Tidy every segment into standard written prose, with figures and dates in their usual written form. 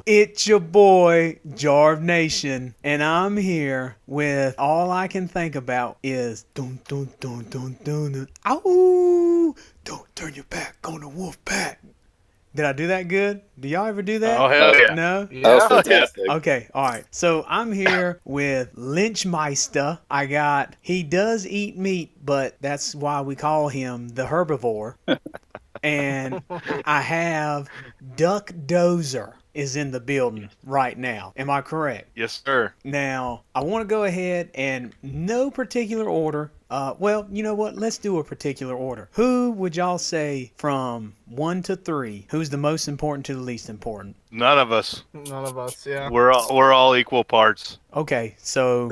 It's your boy, Jarv Nation, and I'm here with all I can think about is dun dun dun dun dun dun. Ow! Don't turn your back on the wolf pack. Did I do that good? Do y'all ever do that? Oh, hell yeah. No? That was Yeah. fantastic. Okay, all right. So I'm here with Lynchmeister. He does eat meat, but that's why we call him the herbivore. And I have Duck Dozer is in the building right now. Am I correct? Yes, sir. Now, I want to go ahead and no particular order. Well, you know what? Let's do a particular order. Who would y'all say from 1 to 3? Who's the most important to the least important? None of us. None of us, yeah. We're all equal parts. Okay, so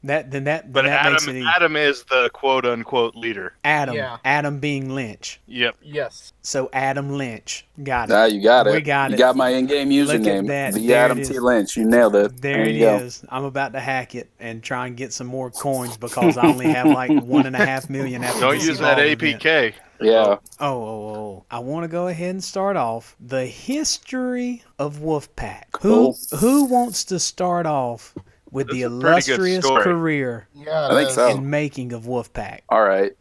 that But makes it easy. Adam is the quote unquote leader. Adam. Yeah. Adam being Lynch. Yep. Yes. So Adam Lynch. Got it. Ah, you got it. We got you it. got my in-game Look at username. that. The There Adam it T. is. Lynch. You nailed it. There it you go. is. I'm about to hack it and try and get some more coins because I only have like 1.5 million after Don't this use that evolve event. APK. Yeah. Oh. I want to go ahead and start off the history of Wolfpack. Cool. Who wants to start off with the That's a pretty good illustrious story. career Yeah, I think so. and making of Wolfpack? All right.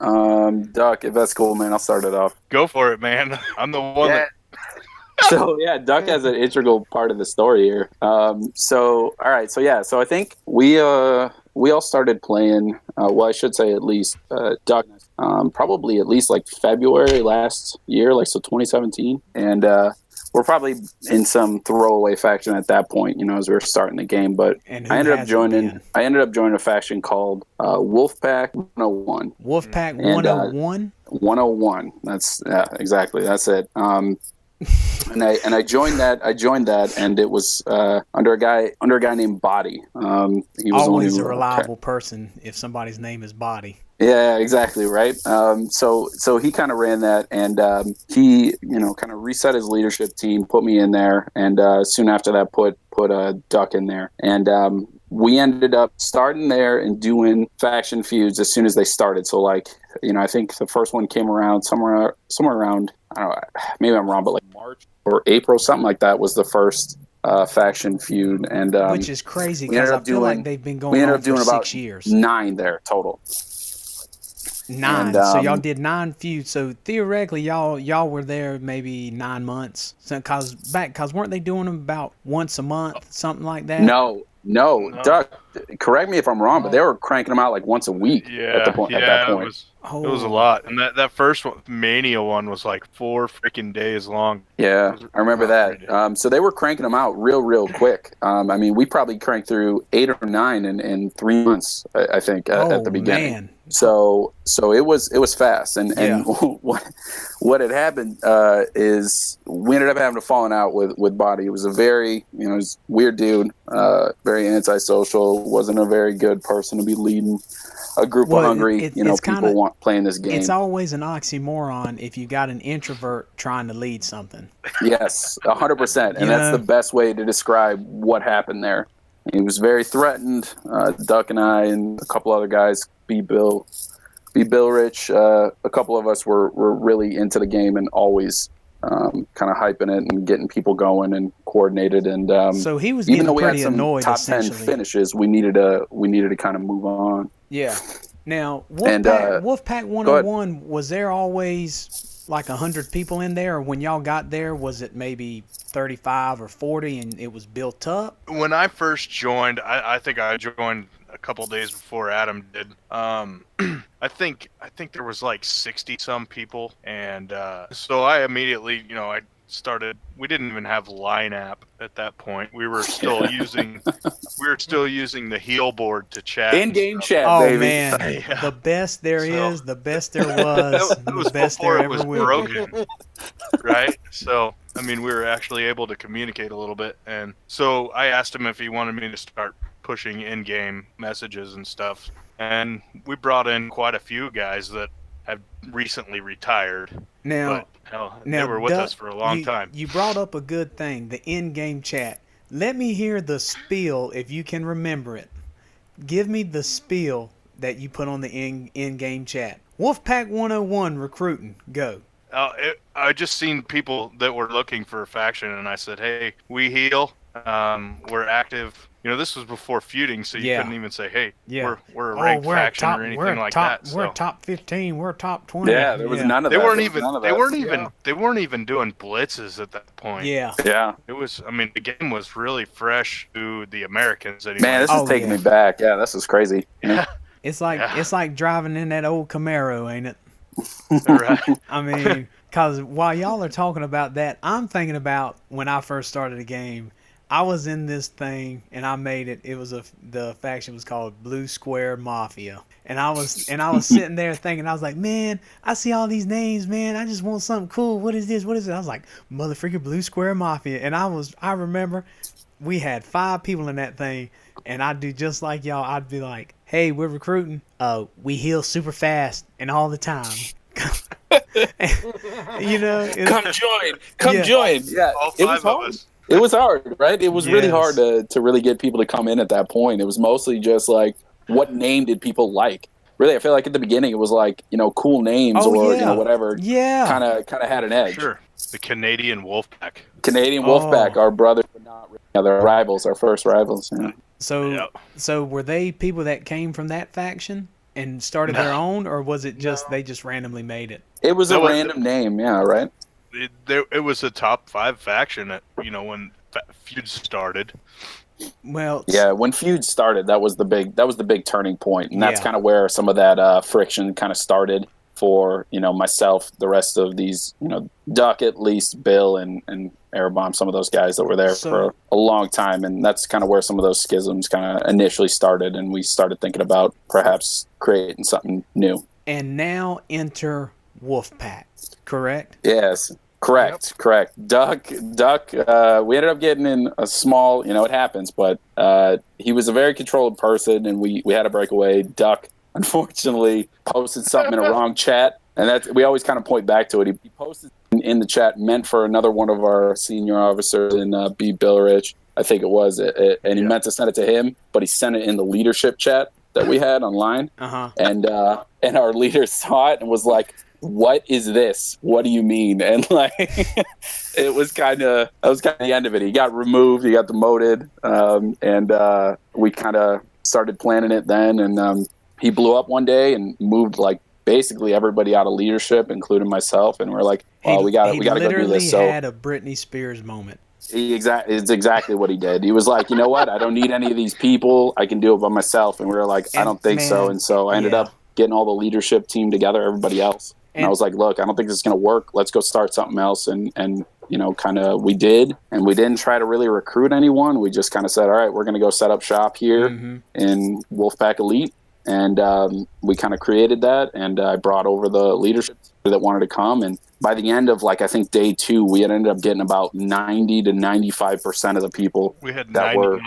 Duck, if that's cool, man, I'll start it off. Go for it, man. I'm the one Yeah. that So yeah, Duck has an integral part of the story here. So I think we all started playing. Well, I should say at least Duck. Probably at least like February last year, like so 2017, and we're probably in some throwaway faction at that point, as we were starting the game. But And who I ended up hasn't been? joining a faction called Wolfpack 101. Wolfpack And, 101? 101. That's exactly. That's it. And I joined that, and it was under a guy named Body. He was the one Always who, a reliable person if somebody's name is Body. Yeah, exactly, right. So he kind of ran that, and he kind of reset his leadership team, put me in there, and soon after that put a Duck in there, and we ended up starting there and doing faction feuds as soon as they started. So I think the first one came around somewhere around, I don't know, maybe I'm wrong, but like March or April, something like that was the first faction feud, and Which is crazy we ended because I up feel doing- like they've been we going ended on up doing for about 6 years. 9 there total. 9. And, So y'all did 9 feuds. So theoretically, y'all were there maybe 9 months. So cause weren't they doing them about once a month, something like that? No, Duck. Correct me if I'm wrong, but they were cranking them out like once a week at that point. It was a lot. And that first one, Mania one, was like 4 freaking days long. Yeah, I remember that. So they were cranking them out real quick. I mean, we probably cranked through 8 or 9 in 3 months, I think, at the beginning. Man. So it was fast, and Yeah. what had happened is we ended up having a falling out with Body. It was a very he was a weird dude, very antisocial, wasn't a very good person to be leading a group of hungry people playing this game. It's always an oxymoron if you got an introvert trying to lead something. Yes, 100%, and that's the best way to describe what happened there. He was very threatened. Duck and I and a couple other guys, Bill Rich, a couple of us were really into the game and always kind of hyping it and getting people going and coordinated. And so he was even getting though we had pretty some annoyed. top 10 finishes, we needed to kind of move on. Yeah. Now, And, Wolfpack 101, was there always like 100 people in there? Or when y'all got there, was it maybe 35 or 40 and it was built up? When I first joined, I think I joined a couple days before Adam did. I think there was like 60 some people, and so I immediately, I started. We didn't even have Line app at that point. We were still using the heel board to chat. In-game chat, Oh baby. man, Yeah. the best there is, the best there was, That the was best before there it ever was will be. broken, right? So, I mean, we were actually able to communicate a little bit, and so I asked him if he wanted me to start pushing in-game messages and stuff, and we brought in quite a few guys that have recently retired. Now, But hell, they were with us for a long time. You brought up a good thing, the in-game chat. Let me hear the spiel if you can remember it. Give me the spiel that you put on the in-game chat. Wolfpack 101 recruiting. Go. I just seen people that were looking for a faction, and I said, "Hey, we heal. were active. You know, this was before feuding, so you couldn't even say, "Hey, we're a ranked faction" or anything like that. We're top 15. We're top 20. Yeah, there was none of they that. Weren't even. They weren't even doing blitzes at that point. Yeah. It was. I mean, the game was really fresh to the Americans. Anyway. Man, this is taking me back. Yeah, this is crazy. Yeah. It's like driving in that old Camaro, ain't it? Right. I mean, because while y'all are talking about that, I'm thinking about when I first started the game. I was in this thing and I made it. It was the faction was called Blue Square Mafia, and I was sitting there thinking, I was like, man, I see all these names, man. I just want something cool. What is this? What is it? I was like, motherfucker, Blue Square Mafia, and I remember we had 5 people in that thing, and I'd do just like y'all. I'd be like, hey, we're recruiting. We heal super fast and all the time. You know, come join. Yeah, all 5 of us. It was hard, right? It was really hard to really get people to come in at that point. It was mostly just like, what name did people like? Really, I feel like at the beginning it was like, cool names whatever. Yeah. Kind of had an edge. Sure. The Canadian Wolfpack. Wolfpack, our brothers, but not really. They're rivals, our first rivals. Yeah. So were they people that came from that faction and started their own, or was it just they just randomly made it? It was a random name, yeah, right? It was a top 5 faction at, when feuds started. Well, yeah, when feuds started, that was the big turning point, and that's kind of where some of that friction kind of started for myself, the rest of these, Duck, at least Bill and Airbomb, some of those guys that were there for a long time, and that's kind of where some of those schisms kind of initially started, and we started thinking about perhaps creating something new. And now enter Wolfpack, correct? Yes. Correct. Duck, we ended up getting in a small, it happens, but he was a very controlled person, and we had to break away. Duck, unfortunately, posted something in a wrong chat, and we always kind of point back to it. He posted in the chat meant for another one of our senior officers in B. Billerich, I think it was, and he meant to send it to him, but he sent it in the leadership chat that we had online, and our leader saw it and was like, what is this? What do you mean? And like, that was kind of the end of it. He got removed, he got demoted, and we kind of started planning it then. And he blew up one day and moved like basically everybody out of leadership, including myself. And we're like, well, we got to go do this. So he had a Britney Spears moment. It's exactly what he did. He was like, you know what? I don't need any of these people. I can do it by myself. And we were like, I don't think so. And so I ended up getting all the leadership team together, everybody else. And I was like, look, I don't think this is going to work. Let's go start something else. And kind of we did. And we didn't try to really recruit anyone. We just kind of said, all right, we're going to go set up shop here in Wolfpack Elite. And we kind of created that. And I brought over the leadership that wanted to come. And by the end of, like, I think day 2, we had ended up getting about 90 to 95% of the people we had that 99. were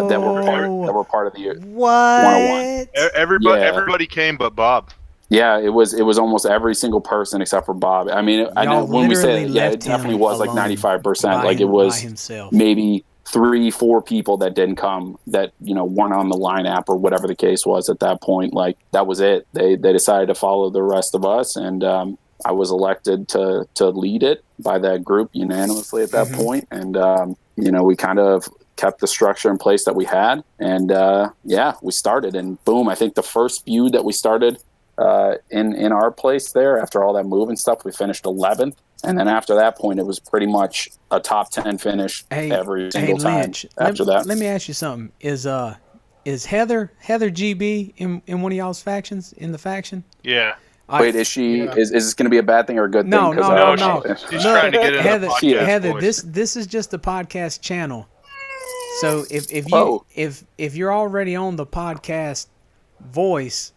that were part of the what? 101. Everybody came but Bob. Yeah, it was almost every single person except for Bob. I mean, I know when we say it definitely was like 95%. Like it was maybe 3-4 people that didn't come, that weren't on the line app or whatever the case was at that point. Like that was it. They decided to follow the rest of us, and I was elected to lead it by that group unanimously at that point. And we kind of kept the structure in place that we had, and we started. And boom, I think the first feud that we started in our place there, after all that move and stuff, we finished 11th, and then after that point it was pretty much a top 10 finish every single time. After that, let me ask you something. Is Heather GB in one of y'all's factions, in the faction? Yeah. Wait, is she? Is this going to be a bad thing or a good thing? No. She's trying to get in the podcast. Heather, this is just a podcast channel. So if you're already on the podcast voice,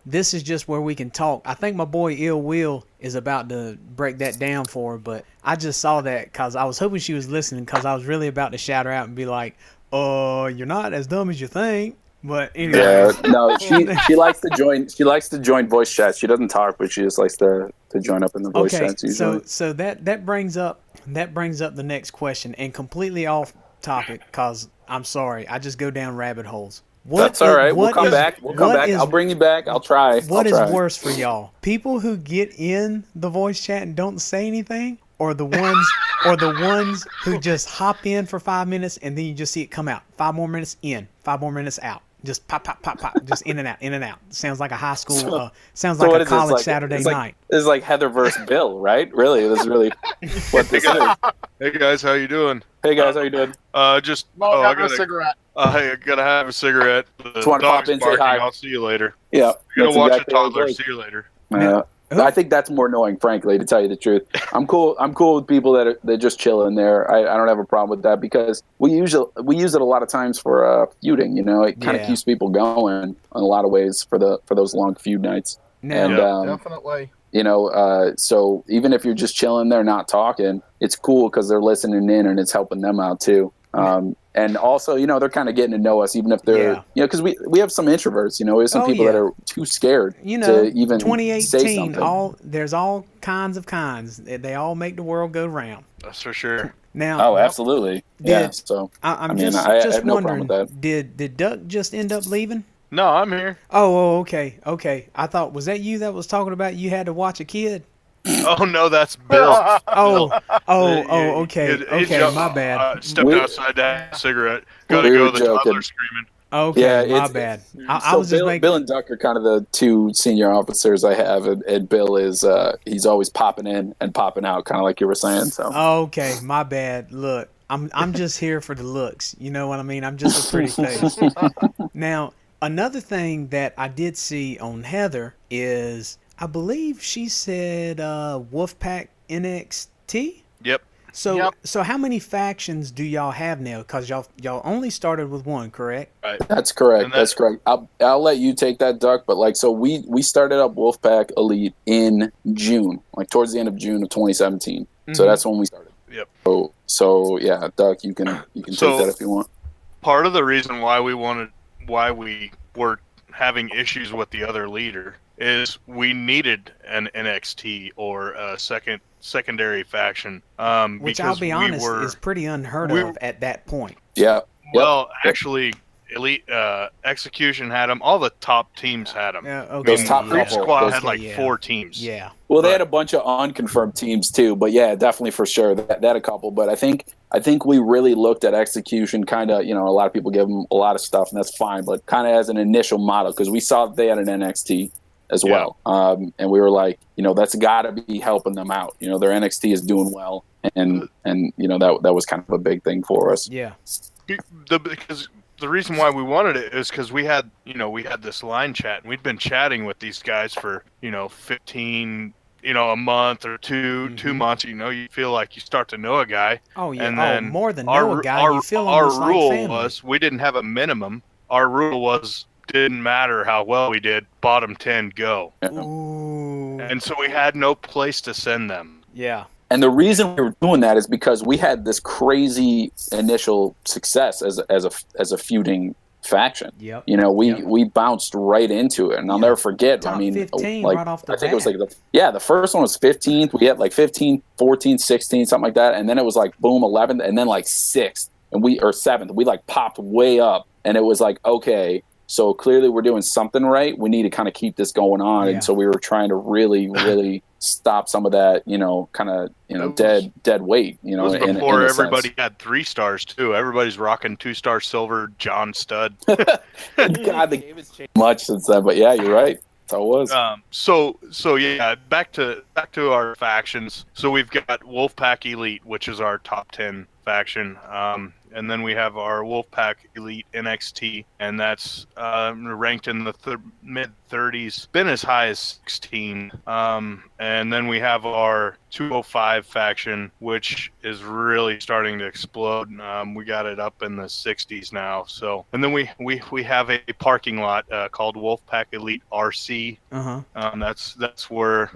this is just where we can talk. I think my boy Ill Will is about to break that down for her, but I just saw that because I was hoping she was listening, because I was really about to shout her out and be like, "Oh, you're not as dumb as you think." But anyway. Yeah, no, she likes to join. She likes to join voice chats. She doesn't talk, but she just likes to join up in the voice chats usually. So that brings up the next question, and completely off topic, because I'm sorry, I just go down rabbit holes. That's all right. We'll come back. I'll bring you back. I'll try. What is worse for y'all? People who get in the voice chat and don't say anything, or the ones or the ones who just hop in for 5 minutes and then you just see it come out. 5 more minutes in, 5 more minutes out. Just pop, pop, pop, pop. Just in and out, in and out. Sounds like a high school. Sounds like what a is this, college like, Saturday night. This is like Heather versus Bill, right? Really, this is really what this is. Hey guys, how you doing? Hey guys, how you doing? Just I got a cigarette. hey, I gotta have a cigarette. The Just wanna pop dog's in, say barking. hi. I'll see you later. Yeah, I gotta that's watch exactly the how it toddler. goes. See you later. I think that's more annoying, frankly, to tell you the truth. I'm cool with people that just chill in there. I don't have a problem with that because we use it a lot of times for feuding. It kind of keeps people going in a lot of ways for those long feud nights. Now, And Definitely. so even if you're just chilling there, not talking, it's cool because they're listening in and it's helping them out too. And also, they're kind of getting to know us, even if they're, because we have some introverts, we have some people that are too scared to even say 2018, something. there's all kinds of kinds. They all make the world go round. That's for sure. Now, Oh, absolutely. Yeah. So I'm I just have no problem wondering, with that. did Duck just end up leaving? No, I'm here. Oh, okay. I thought, was that you that was talking about you had to watch a kid? Oh no, that's Bill. Okay. He jumped, My bad. Stepped outside to have a cigarette. Gotta We go. were The joking. toddler's screaming. Okay, Yeah, my bad. I was just making. Bill and Duck are kind of the two senior officers I have, and Bill is he's always popping in and popping out, kind of like you were saying. So Okay, my bad. Look, I'm just here for the looks. You know what I mean? I'm just a pretty face. Now, another thing that I did see on Heather is I believe she said Wolfpack NXT. Yep. So how many factions do y'all have now? Because y'all only started with one, correct? Right. That's correct. That's correct. I'll let you take that, Duck. But we started up Wolfpack Elite in June, like towards the end of June of 2017. So that's when we started. Yep. So yeah, Duck, you can take that if you want. Part of the reason why we were having issues with the other leader is we needed an NXT or a secondary faction. Which I'll be honest is pretty unheard of at that point. Yeah. Well, actually, Elite Execution had them. All the top teams had them. Okay. Those top Each couple. squad Those- had like yeah. 4 teams. Yeah. Well, they had a bunch of unconfirmed teams too, but yeah, definitely for sure that a couple. But I think we really looked at Execution kind of. A lot of people give them a lot of stuff, and that's fine. But kind of as an initial model because we saw that they had an NXT as well, and we were like, that's got to be helping them out. Their NXT is doing well, and that was kind of a big thing for us. Yeah. Because the reason why we wanted it is because we had this line chat, and we'd been chatting with these guys for 15. A month or two months, you feel like you start to know a guy. Oh yeah, and then more than know a guy, you feel almost like rule family. was we didn't have a minimum. Our rule was didn't matter how well we did, bottom 10 go. Ooh. And so we had no place to send them. Yeah. And the reason we were doing that is because we had this crazy initial success as a feuding faction. Yep. We bounced right into it, and I'll never forget. Top 15 like, right off the I think bat. it was the first one was 15th. We had like 15, 14, 16, something like that, and then it was like boom 11th, and then like 6th, or 7th. We like popped way up, and it was like okay. So clearly we're doing something right. We need to kind of keep this going on. Yeah. And so we were trying to really, really stop some of that, kind of dead weight, It was before in a everybody sense. had 3 stars too. Everybody's rocking 2-star silver John Stud. God, the game has changed much since then. But yeah, you're right. That's how it was. So yeah, back to our factions. So we've got Wolfpack Elite, which is our top 10 faction. And then we have our Wolfpack Elite NXT, and that's ranked in the mid-30s, been as high as 16. And then we have our 205 faction, which is really starting to explode. We got it up in the 60s now. So, and then we have a parking lot called Wolfpack Elite RC. That's where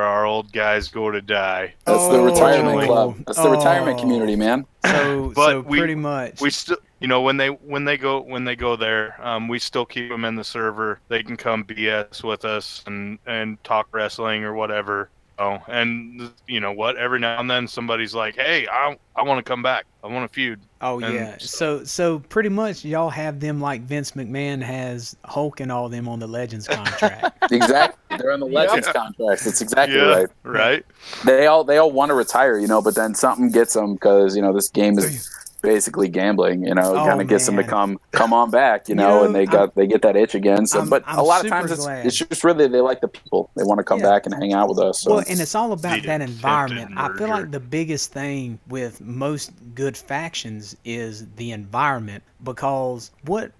our old guys go to die. That's the retirement club. That's the retirement community, man. So pretty much. We still, when they go there, we still keep them in the server. They can come BS with us and talk wrestling or whatever. Oh, and you know what? Every now and then somebody's like, "Hey, I want to come back. I want to feud." Oh yeah. So pretty much y'all have them like Vince McMahon has Hulk and all them on the Legends contract. Exactly. They're on the Legends contracts. That's exactly Yeah, right. right. They all want to retire, but then something gets them because this game is basically gambling. It kind of gets them to come on back. And they get that itch again. So, but I'm a lot of super times glad. it's just really they like the people. They want to come back and hang out with us. So. Well, and it's all about that environment. attempted I feel merger. like the biggest thing with most good factions is the environment, because what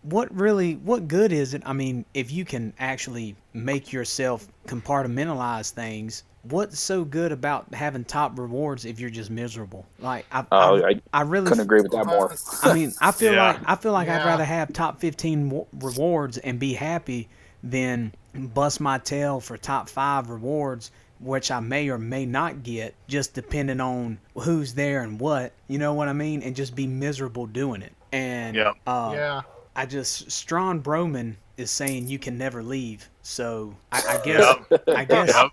good is it? I mean, if you can actually make yourself compartmentalize things, what's so good about having top rewards if you're just miserable? Like I really couldn't agree with that more. I mean, I feel Yeah. like I'd rather have top 15 rewards and be happy than bust my tail for top 5 rewards, which I may or may not get, just depending on who's there and what. You know what I mean? And just be miserable doing it. And Yep. I just Strawn Broman is saying you can never leave. So I guess Yep.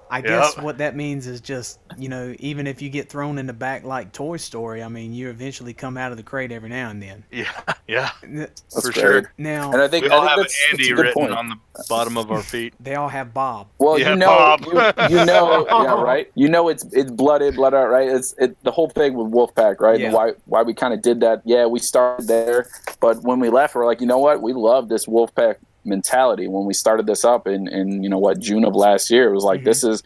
I guess what that means is just, even if you get thrown in the back like Toy Story, I mean, you eventually come out of the crate every now and then. Yeah. That's For great. sure. Now, And I think We all have that's Andy a good written point. on the bottom of our feet. they all have Bob. Well, Yeah, Bob. yeah, right. It's blood out, right? It's the whole thing with Wolfpack, right? Yeah. And why we kind of did that. Yeah, we started there, but when we left, we're like, you know what? We love this Wolfpack mentality. When we started this up in June of last year, it was like this is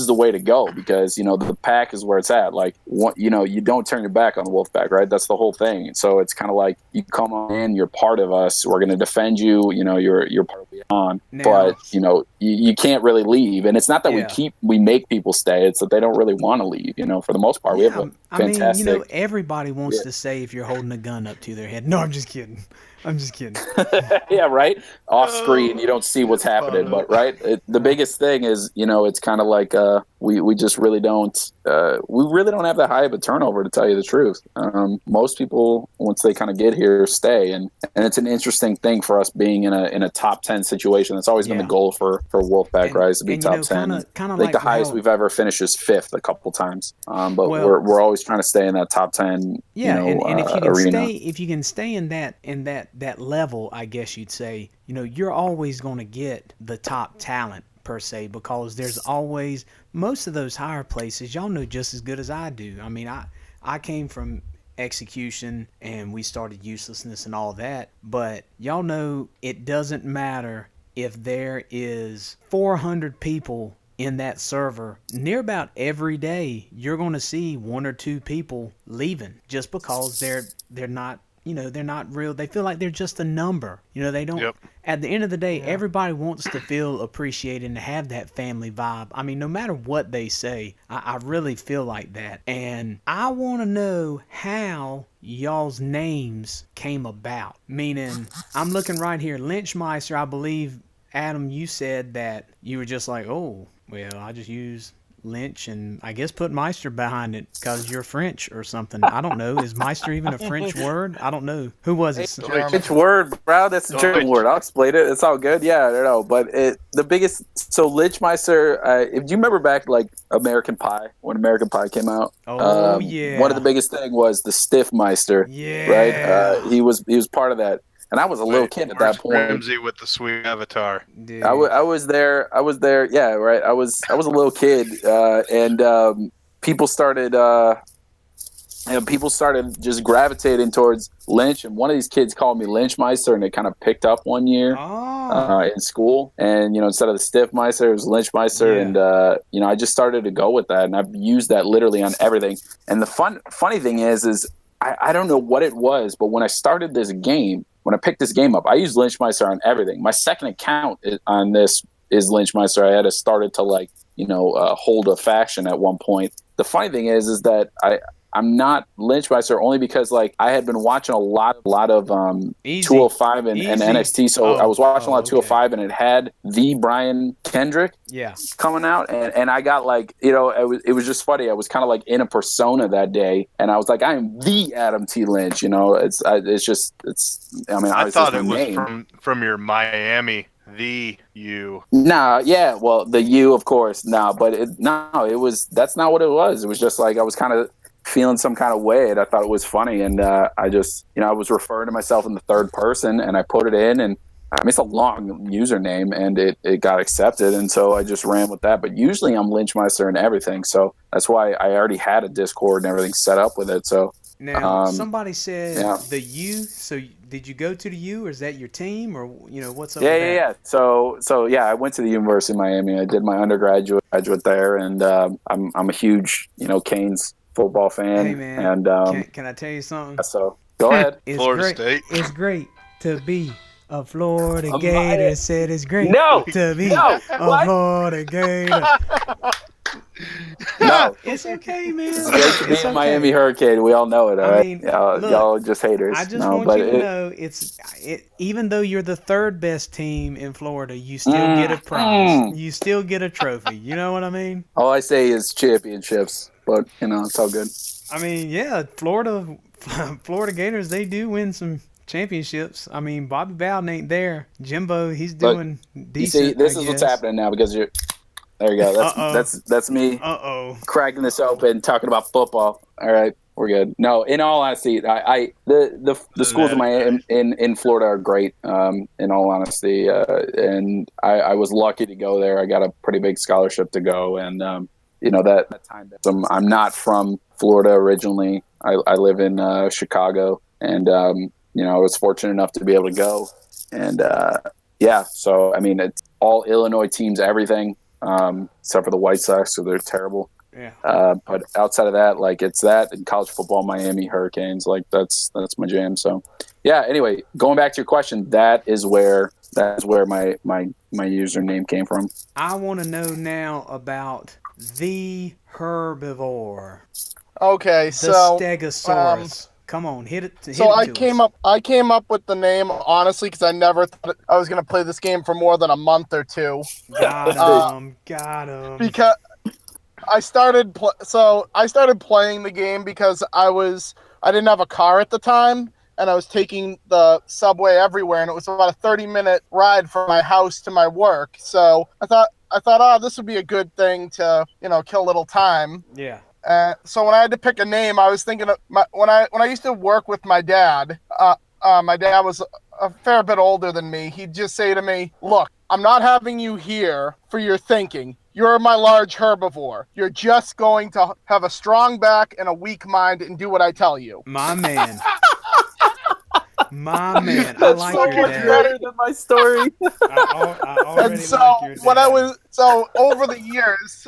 the way to go, because the pack is where it's at. Like you don't turn your back on the Wolfpack, right? That's the whole thing. So it's kind of like you come on in, you're part of us. We're going to defend you. You're part of Beyond, but you can't really leave. And it's not that we make people stay. It's that they don't really want to leave. For the most part, we have a fantastic. I mean, everybody wants to say if you're holding a gun up to their head. No, I'm just kidding. Yeah, right. Off screen, you don't see what's happening, but right. The biggest thing is, it's kind of like we just really don't have that high of a turnover, to tell you the truth. Most people, once they kind of get here, stay, and it's an interesting thing for us being in a top 10 situation. That's always been the goal for Wolfpack, right? Is to be top 10. Kinda I think like the highest we've ever finished is 5th a couple times, but we're always trying to stay in that top 10. Yeah, and if you can arena. stay in that level, I guess you'd say, you're always going to get the top talent per se, because there's always, most of those higher places, y'all know just as good as I do. I mean, I came from Execution and we started Uselessness and all that, but y'all know it doesn't matter if there is 400 people in that server. Near about every day you're going to see 1 or 2 people leaving, just because they're not they're not real. They feel like they're just a number. They don't. At the end of the day, everybody wants to feel appreciated and to have that family vibe. I mean, no matter what they say, I really feel like that. And I want to know how y'all's names came about. Meaning, I'm looking right here. Lynchmeister, I believe, Adam, you said that you were just like, oh, well, I just use Lynch and I guess put Meister behind it because you're French or something. I don't know. Is Meister even a French word? I don't know. Who was it? French word, bro. That's a German word. I'll explain it. It's all good. Yeah, I don't know. But the biggest, so Lynchmeister, if you remember back like American Pie, when American Pie came out. Oh, yeah. One of the biggest thing was the Stiff Meister. Yeah. Right? He was part of that. And I was a little kid at that point. Ramsey with the sweet avatar. Dude. I was there. Yeah, right. I was a little kid, and people started just gravitating towards Lynch. And one of these kids called me Lynchmeister, and it kind of picked up one year in school. And instead of the Stiff Meister, it was Lynchmeister, and I just started to go with that, and I've used that literally on everything. And the funny thing is I don't know what it was, but when I started this game. When I picked this game up, I used Lynchmeister on everything. My second account on this is Lynchmeister. I had started to hold a faction at one point. The funny thing is that I'm not Lynchmeister only because I had been watching a lot of 205 and NXT. So I was watching a lot of 205 and it had the Brian Kendrick coming out. And I got it was just funny. I was kind of in a persona that day. And I was like, I am the Adam T. Lynch. I thought it was from your Miami. The U. Nah, yeah, well, the U, of course. Nah, but that's not what it was. It was just I was kind of feeling some kind of way, and I thought it was funny, and I just I was referring to myself in the third person, and I put it in, and I mean, it's a long username, and it got accepted, and so I just ran with that. But usually I'm Lynchmeister and everything, so that's why I already had a Discord and everything set up with it. So Now, somebody said yeah. the U. So did you go to the U, or is that your team, or what's up Yeah, with yeah, that? yeah. So yeah, I went to the University of Miami. I did my undergraduate there, and I'm a huge Canes football fan, Hey man, and can I tell you something? so go ahead. It's Florida great. State. It's great to be a Florida A Gator. Mi- Said it's great No, to be no, a what? Florida Gator. No, It's okay, man. it's great to be It's a okay. Miami Hurricane. We all know it, all I right? mean, Y'all are just haters. I just No, want but you to know even though you're the third best team in Florida, you still Mm, get a prize. mm. You still get a trophy. You know what I mean? All I say is championships, but it's all good. I mean, yeah, Florida Gators, they do win some championships. I mean, Bobby Bowden ain't there. Jimbo, he's But doing You see, decent. this I is what's guess. happening now because you're. There you go. Uh-oh. That's me Uh-oh. cracking this open, talking about football. All right, we're good. No, in all honesty, the schools in my in Florida are great. In all honesty, and I was lucky to go there. I got a pretty big scholarship to go, and that time. I'm not from Florida originally. I live in Chicago, and I was fortunate enough to be able to go, and yeah. So I mean, it's all Illinois teams, everything. Except for the White Sox, so they're terrible. Yeah. But outside of that, like it's that and college football, Miami Hurricanes, like that's my jam. So, yeah. Anyway, going back to your question, that is where my username came from. I want to know now about the herbivore, Okay, the so Stegosaurus. Come on, hit it. Hit so it I to came us. up I came up with the name honestly because I never thought I was gonna play this game for more than a month or two. Got him. Got him. Because I started playing the game because I didn't have a car at the time and I was taking the subway everywhere and it was about a 30-minute ride from my house to my work. So I thought oh, this would be a good thing to kill a little time. Yeah. So when I had to pick a name, I was thinking of when I used to work with my dad. My dad was a fair bit older than me. He'd just say to me, "Look, I'm not having you here for your thinking. You're my large herbivore. You're just going to have a strong back and a weak mind and do what I tell you." My man. My man. I That's like so your much dad. better than my story. I already And so like your dad. when over the years,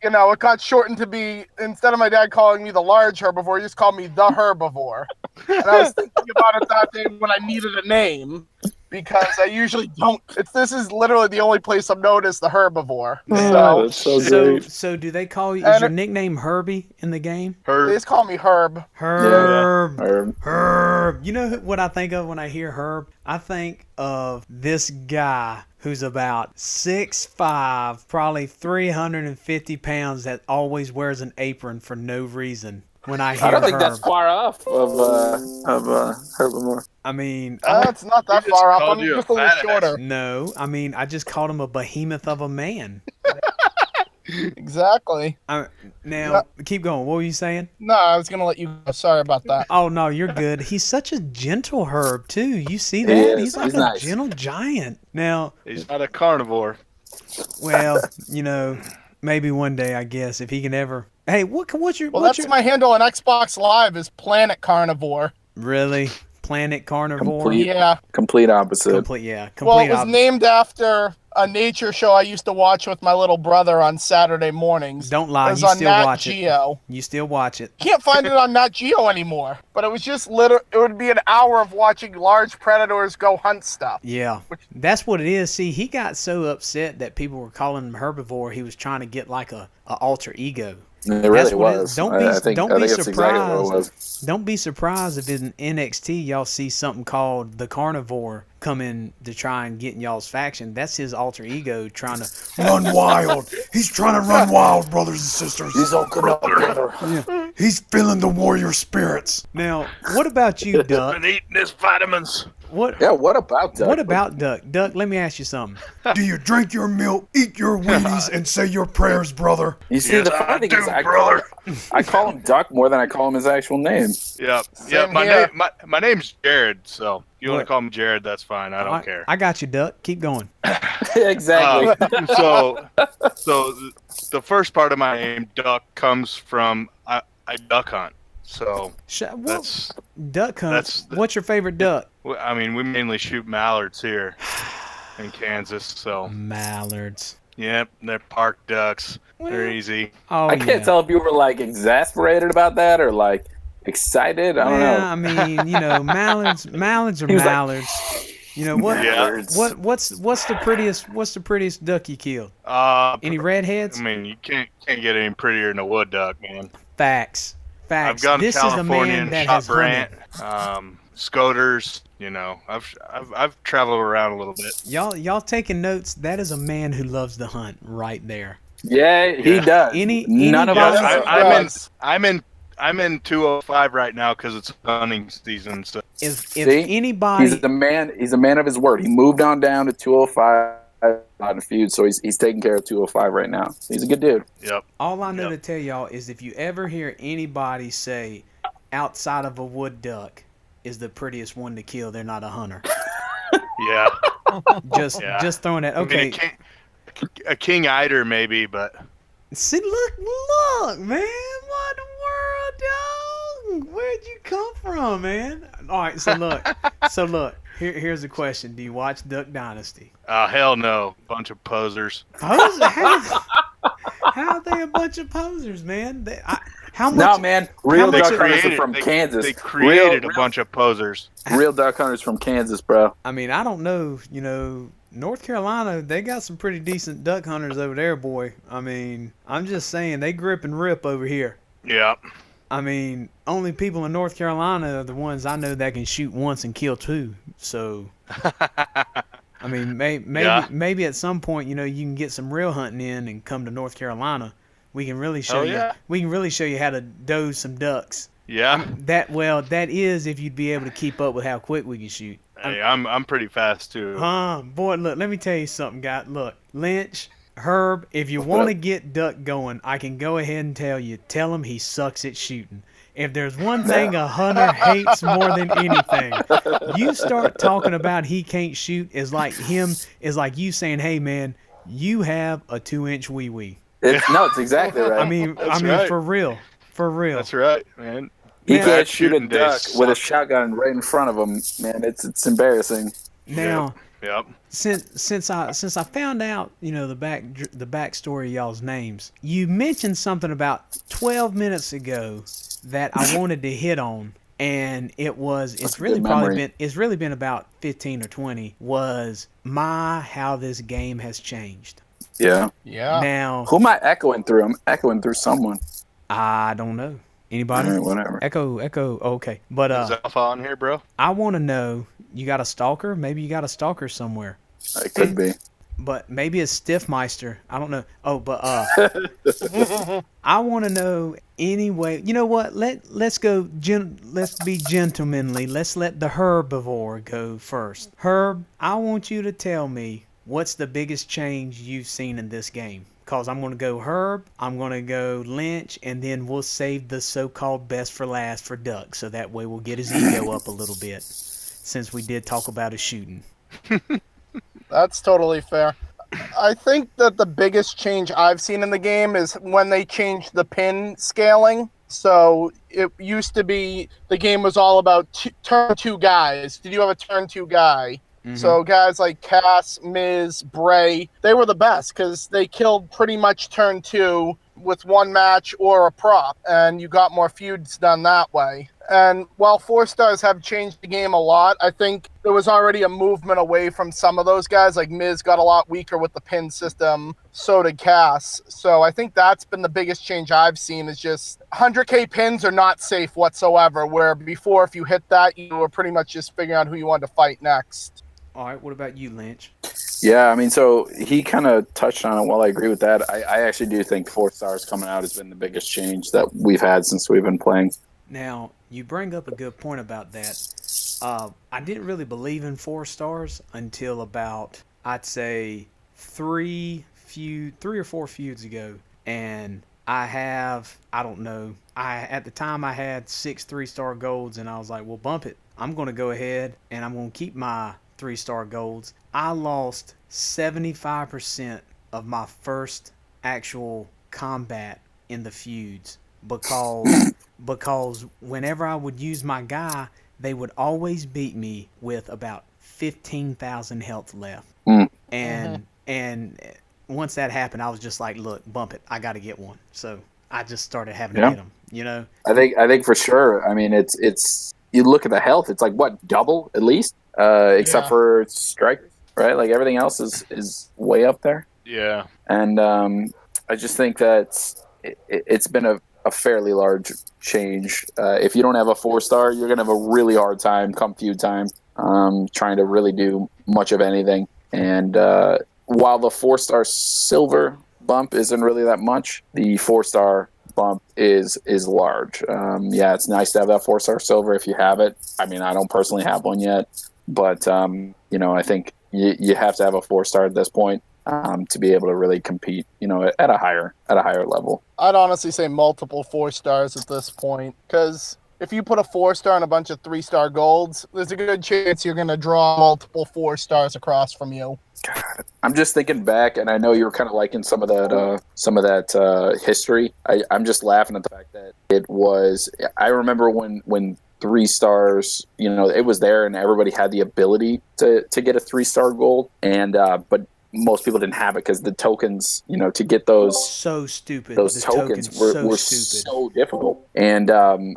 it got shortened to be, instead of my dad calling me the large herbivore, he just called me the herbivore. And I was thinking about it that day when I needed a name, because I usually don't. This is literally the only place I'm known as the herbivore. Oh, that's so great. So do they call you? Is And your nickname Herbie in the game? They Herb. just call me Herb. Herb. Herb. Herb. You know what I think of when I hear Herb? I think of this guy who's about 6'5", probably 350 pounds, that always wears an apron for no reason. When I hear I don't think Herb. that's far off of herbivore. I mean, It's not that He just far up. called I'm you a just a little fat ass. shorter. no. I mean, I just called him a behemoth of a man. Exactly. Now, keep going. What were you saying? No, I was gonna let you go. Sorry about that. Oh, no, you're good. He's such a gentle Herb, too. You see that? is. He's like He's a nice. gentle giant. Now, He's not a carnivore. well, maybe one day, I guess, if he can ever. Hey, what's your? Well, what's that's your... my handle on Xbox Live is Planet Carnivore. Really? Planet Carnivore? Complete. Yeah. Complete opposite. Complete, yeah. Complete Well, it was opposite. named after a nature show I used to watch with my little brother on Saturday mornings. Don't lie, It was you on still Nat watch it. Geo. You still watch it. Can't find it on Nat Geo anymore. But it was just it would be an hour of watching large predators go hunt stuff. Yeah. That's what it is. See, he got so upset that people were calling him Herbivore, he was trying to get like a alter ego. It really what it was. is. Don't be I think surprised. that's exactly what it was. Don't be surprised if in NXT y'all see something called the Carnivore come in to try and get in y'all's faction. That's his alter ego trying to run wild. He's trying to run wild, brothers and sisters. He's all good up, brother. He's feeling the warrior spirits. Now, what about you, Duck? Been eating his vitamins. What? Yeah, what about Duck? What about Duck? Duck, let me ask you something. Do you drink your milk, eat your Wheaties, and say your prayers, brother? You see, Yes, the funny I thing do, is, brother. I call him Duck more than I call him his actual name. Yep. Same My here. name my name's Jared, so if you want to What? call me Jared, that's fine. I don't care. I got you, Duck. Keep going. Exactly. So the first part of my name, Duck, comes from I duck hunt. So that's Duck hunt. that's the- What's your favorite duck? I mean, we mainly shoot mallards here in Kansas. So Mallards. yep, they're park ducks. Well, They're easy. Oh, I can't tell if you were like exasperated about that or like excited. I don't know. I mean, mallards are He was like, mallards. You know what? Yeah. What's the prettiest duck you killed? Any redheads? I mean, you can't get any prettier than a wood duck, man. Facts. I've gone This to is a California man and that shot has hunted. brant, scoters. I've traveled around a little bit. Y'all taking notes? That is a man who loves to hunt right there. yeah, he Yeah. does. None of Anybody- us. I'm in 205 right now because it's hunting season. So If See? anybody, He's a man. He's a man of his word. He moved on down to 205 not in a feud, so he's taking care of 205 right now. He's a good dude. yep. all I know Yep. to tell y'all is if you ever hear anybody say outside of a wood duck is the prettiest one to kill, they're not a hunter. Yeah. Yeah. Just throwing that. I mean, Okay. a king eider maybe, but See, look, man. What the world, dog? Where'd you come from, man? All right, so look. Here's the question: do you watch Duck Dynasty? hell no, bunch of posers. Posers? How are they a bunch of posers, man? How much? No, man. Real much duck it- hunters are from Kansas. They created real, a bunch of posers. real duck hunters from Kansas, bro. I mean, I don't know. North Carolina, they got some pretty decent duck hunters over there, boy. I mean, I'm just saying they grip and rip over here. Yeah. I mean, only people in North Carolina are the ones I know that can shoot once and kill two. So, I mean, maybe at some point, you can get some real hunting in and come to North Carolina. We can really show you. yeah. We can really show you how to doze some ducks. Yeah. That is if you'd be able to keep up with how quick we can shoot. Hey, I'm pretty fast too. Boy, look, let me tell you something, guy. Look, Lynch, Herb, if you want to get Duck going, I can go ahead and tell him he sucks at shooting. If there's one thing a hunter hates more than anything, you start talking about he can't shoot is like you saying, hey, man, you have a 2-inch wee-wee. It's exactly right. I mean, right. for real. That's right, man. he Yeah. can't shoot a Shooting days duck with a suck. shotgun right in front of him, man. It's embarrassing. Now, Yep. since I found out, the backstory of y'all's names, you mentioned something about 12 minutes ago that I wanted to hit on, and it's really been about 15 or 20. Was how this game has changed. Yeah. Yeah. Now, Who am I echoing through? I'm echoing through someone. I don't know anybody. All right, whatever. Echo. Okay, but Is Alpha on here, bro? I want to know. You got a stalker? Maybe you got a stalker somewhere. It could be. But maybe it's Stiffmeister. I don't know. Oh, but I want to know anyway. You know what? Let's go. Let's be gentlemanly. Let's let the herbivore go first. Herb, I want you to tell me what's the biggest change you've seen in this game. Cause I'm gonna go Herb, I'm gonna go Lynch, and then we'll save the so-called best for last for Duck. So that way we'll get his ego up a little bit. Since we did talk about his shooting. That's totally fair. I think that the biggest change I've seen in the game is when they changed the pin scaling. So it used to be the game was all about turn 2 guys. Did you have a turn 2 guy? Mm-hmm. So guys like Cass, Miz, Bray, they were the best because they killed pretty much turn 2 with one match or a prop, and you got more feuds done that way. And while 4-stars have changed the game a lot, I think there was already a movement away from some of those guys. Like Miz got a lot weaker with the pin system, so did Cass. So I think that's been the biggest change I've seen is just 100K pins are not safe whatsoever, where before if you hit that, you were pretty much just figuring out who you wanted to fight next. All right, what about you, Lynch? Yeah, I mean, so he kind of touched on it. While I agree with that, I actually do think 4-stars coming out has been the biggest change that we've had since we've been playing. Now, you bring up a good point about that. I didn't really believe in 4 stars until about, I'd say, 3 or 4 feuds ago, and I don't know, at the time I had 6 3-star golds, and I was like, well, bump it. I'm gonna go ahead and I'm gonna keep my 3-star golds. I lost 75% of my first actual combat in the feuds because whenever I would use my guy, they would always beat me with about 15,000 health left. Mm. And once that happened, I was just like, look, bump it. I got to get one. So I just started having to Yeah. get them. You know. I think for sure. I mean, it's you look at the health. It's like what, double at least, except Yeah. for strikers, right? Like everything else is way up there. Yeah. And I just think that it's been a fairly large change. If you don't have a 4-star, you're gonna have a really hard time come feud time, trying to really do much of anything. And while the 4-star silver bump isn't really that much, the 4-star bump is large. Yeah, it's nice to have that 4-star silver if you have it. I mean, I don't personally have one yet, but I think you have to have a 4-star at this point to be able to really compete, at a higher level. I'd honestly say multiple 4-stars at this point, because if you put a 4-star and a bunch of 3-star golds, there's a good chance you're going to draw multiple 4-stars across from you. I'm just thinking back, and I know you were kind of liking some of that history. I'm just laughing at the fact that it was. I remember when 3-stars, it was there, and everybody had the ability to get a 3-star gold, and but most people didn't have it because the tokens, to get those So stupid. those The tokens tokens were stupid. so difficult. And I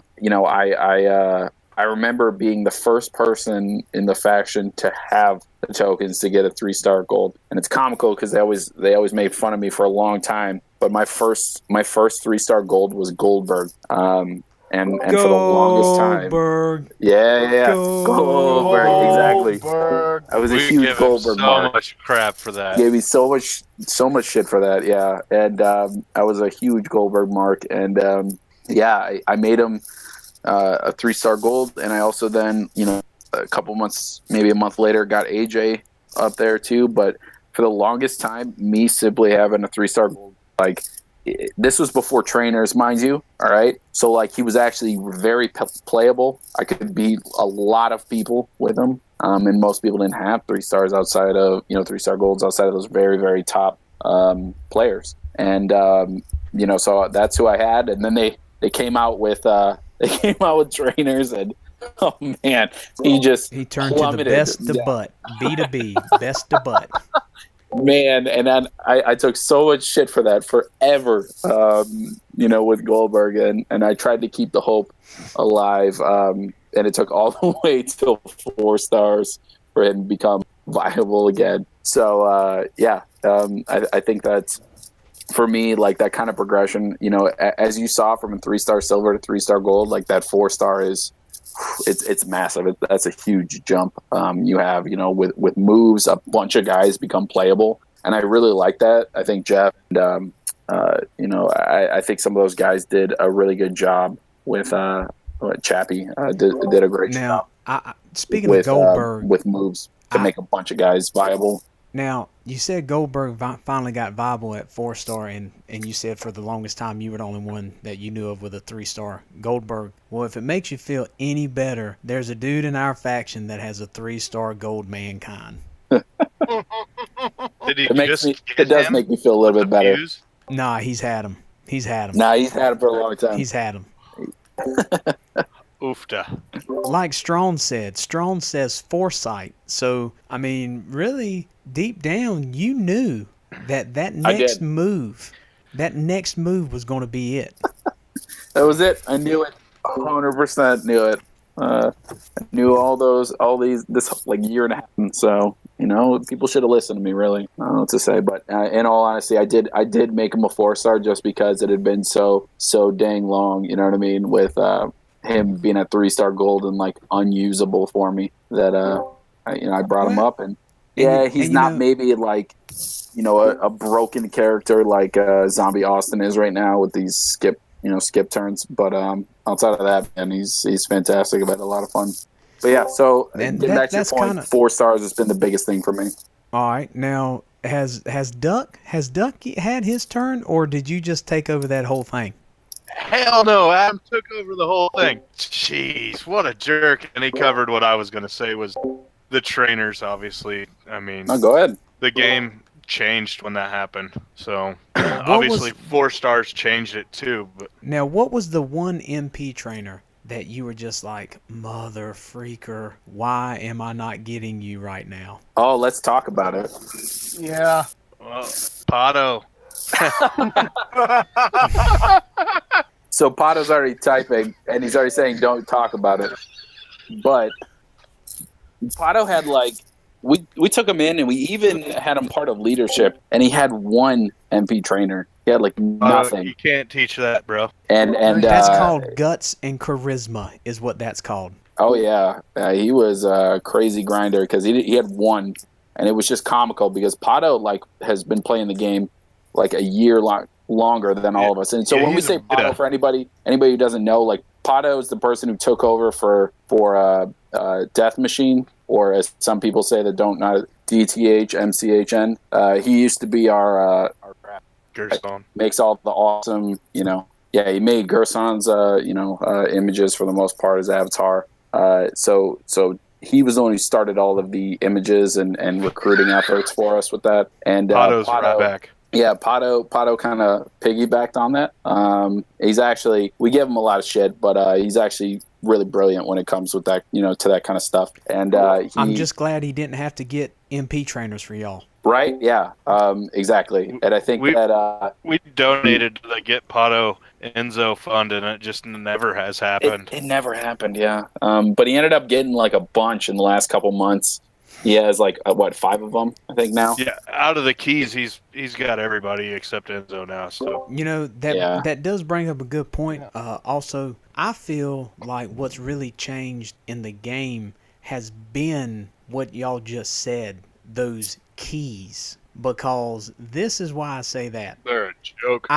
remember being the first person in the faction to have the tokens to get a 3-star gold. And it's comical because they always made fun of me for a long time. But my first 3-star gold was Goldberg. And for the longest time, Goldberg. yeah, Goldberg, exactly. Goldberg. I was a We huge give him Goldberg so mark. much crap for that. Gave me so much shit for that, yeah. And I was a huge Goldberg mark, and I made him a 3-star gold, and I also then, a couple months, maybe a month later, got AJ up there too. But for the longest time, me simply having a 3-star gold, like, this was before trainers, mind you. All right, so like he was actually very playable. I could beat a lot of people with him, and most people didn't have 3-stars outside of 3-star golds outside of those very, very top players. And so that's who I had. And then they came out with trainers, and oh man, he turned plummeted. to the best to butt. B to B, best to butt. Man, and then I took so much shit for that forever, with Goldberg, and I tried to keep the hope alive, and it took all the way till 4-stars for him to become viable again. So, I think that's, for me, like that kind of progression, as you saw from a 3-star silver to 3-star gold, like that 4-star it's massive. That's a huge jump. You have, with moves, a bunch of guys become playable, and I really like that. I think Jeff and I think some of those guys did a really good job with Chappie did a great job. Now, speaking of Goldberg, with moves to make a bunch of guys viable. Now, you said Goldberg finally got viable at 4-star, and you said for the longest time you were the only one that you knew of with a 3-star. Goldberg. Well, if it makes you feel any better, there's a dude in our faction that has a 3-star gold mankind. Did he It does make me feel a little bit better. Views? Nah, he's had him. Nah, he's had him for a long time. He's had him. Oofta. Like Strong says foresight. So, I mean, really, deep down, you knew that next move was going to be it. That was it. I knew it. 100% knew it. I knew this like year and a half. So, people should have listened to me, really. I don't know what to say. But in all honesty, I did make him a 4-star just because it had been so dang long, you know what I mean, with him being a 3-star gold and like unusable for me, that I brought him up, and he's not maybe like a broken character like Zombie Austin is right now with these skip turns, but outside of that, and he's fantastic. I've had a lot of fun. But yeah, so And getting back to your that's point, kind of 4 stars has been the biggest thing for me. all right. Now, has Duck had his turn, or did you just take over that whole thing? Hell no, Adam took over the whole thing. Jeez, what a jerk. And he covered what I was going to say was the trainers, obviously. I mean, No, go ahead. the game changed when that happened. So, What obviously, was 4 stars changed it too. But now? What was the one MP trainer that you were just like, mother freaker? Why am I not getting you right now? Oh, let's talk about it. Yeah. well, Pato. So Pato's already typing, and he's already saying don't talk about it. But Pato had we took him in, and we even had him part of leadership, and he had 1 MP trainer. He had nothing. You can't teach that, bro. And That's called guts and charisma, is what that's called. oh yeah, he was a crazy grinder because he had 1, and it was just comical because Pato has been playing the game a year longer than all of us. And so when we he's say Pato, for anybody who doesn't know, Pato is the person who took over for Death Machine, or as some people say that don't know, DTHMCHN. He used to be our Gerson. makes all the awesome, he made Gerson's images for the most part, his avatar. So he was the one who started all of the images and recruiting efforts for us with that. And Pato's right back. Yeah, Pato kind of piggybacked on that. He's actually, we give him a lot of shit, but he's actually really brilliant when it comes with that, to that kind of stuff. And I'm just glad he didn't have to get MP trainers for y'all. Right? Yeah, exactly. And I think that we donated to the Get Pato Enzo fund, and it just never has happened. It never happened. Yeah, but he ended up getting a bunch in the last couple months. He has 5 of them, I think now. Yeah, out of the keys, he's got everybody except Enzo now. So that does bring up a good point. Also, I feel like what's really changed in the game has been what y'all just said, those keys. Because this is why I say that. They're a joke.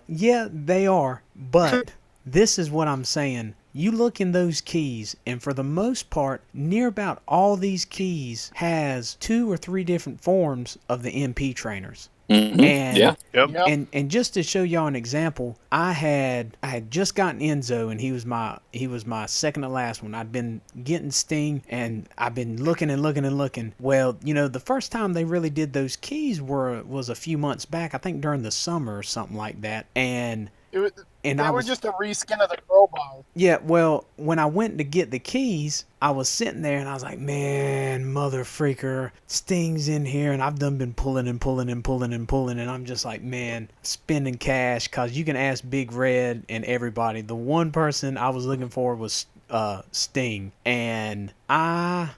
Yeah, they are. But this is what I'm saying. You look in those keys, and for the most part, near about all these keys has 2 or 3 different forms of the MP trainers. Mm-hmm. And, Yep. and just to show y'all an example, I had just gotten Enzo, and he was my second to last one. I'd been getting Sting, and I've been looking and looking and looking. Well, the first time they really did those keys was a few months back, I think during the summer or something like that. And They were just a reskin of the crowbar. Yeah, well, when I went to get the keys, I was sitting there and I was like, man, mother freaker, Sting's in here, and I've been pulling and pulling and pulling and pulling, and I'm just like, man, spending cash, because you can ask Big Red and everybody. The one person I was looking for was Sting, and I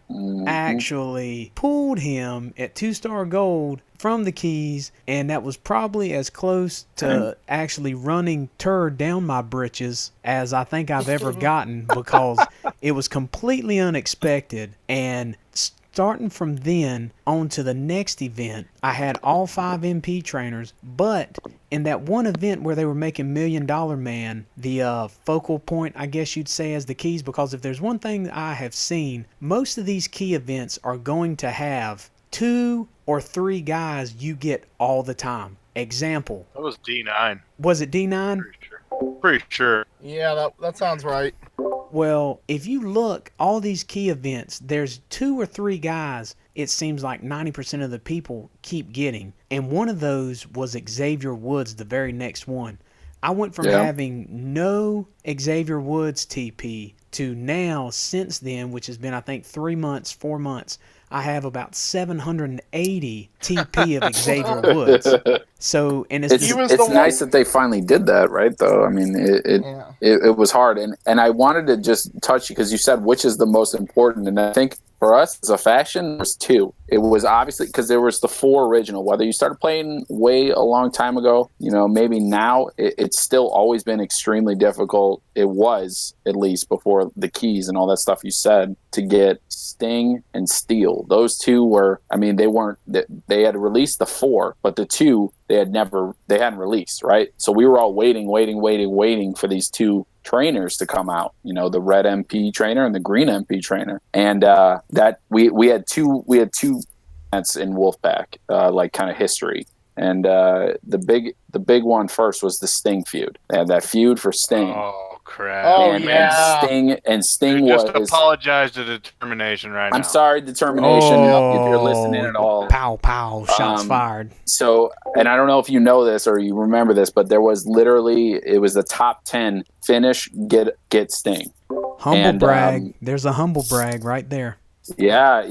actually pulled him at 2-star gold from the keys, and that was probably as close to actually running turd down my britches as I think I've ever gotten, because it was completely unexpected. And starting from then on to the next event, I had all 5 MP trainers, but in that one event where they were making $1 Million Man, the focal point, I guess you'd say, as the keys, because if there's one thing that I have seen, most of these key events are going to have 2 or 3 guys you get all the time. Example. That was D9. Was it D9? Pretty sure. Yeah, that sounds right. Well, if you look, all these key events, there's 2 or 3 guys it seems like 90% of the people keep getting. And one of those was Xavier Woods, the very next one. I went from having no Xavier Woods TP to now, since then, which has been, I think, 3 months, 4 months, I have about 780 TP of Xavier Woods. So, and it's nice that they finally did that, right? Though, I mean, it was hard, and I wanted to just touch you because you said which is the most important, and I think for us as a faction, there's 2. It was obviously because there was the 4 original. Whether you started playing way a long time ago, maybe now, it's still always been extremely difficult. It was, at least before the keys and all that stuff you said, to get Sting and Steel. Those 2 were, I mean, they had released the 4, but the 2 they hadn't released, right? So we were all waiting for these 2 trainers to come out. You know, the red MP trainer and the green MP trainer, and that we had two events in Wolfpack, like kind of history. And the big one first was the Sting feud. They had that feud for Sting. Oh crap! Oh, and, yeah. and Sting Dude, was. just apologize to Determination right now. I'm sorry, Determination. If you're listening at all, Pow, pow, shots fired. So, and I don't know if you know this or you remember this, but there was literally, it was the top 10 finish, get Sting. Humble brag. There's a humble brag right there. Yeah,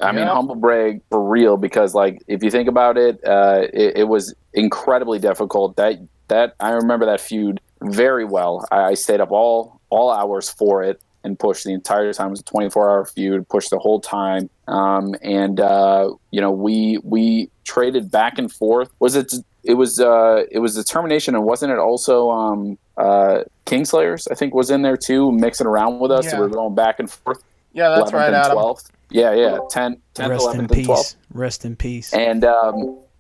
I mean, humble brag for real, because like if you think about it, it was incredibly difficult. That I remember that feud very well. I stayed up all hours for it and pushed the entire time. It was a 24-hour feud, pushed the whole time. And you know, we traded back and forth. It was Determination, and wasn't it also Kingslayers, I think, was in there too, mixing around with us. Yeah. So we were going back and forth. Yeah, that's 11th right, and Adam. 12th. Yeah. 10th, Rest 11th, in and peace. 12th. Rest in peace. And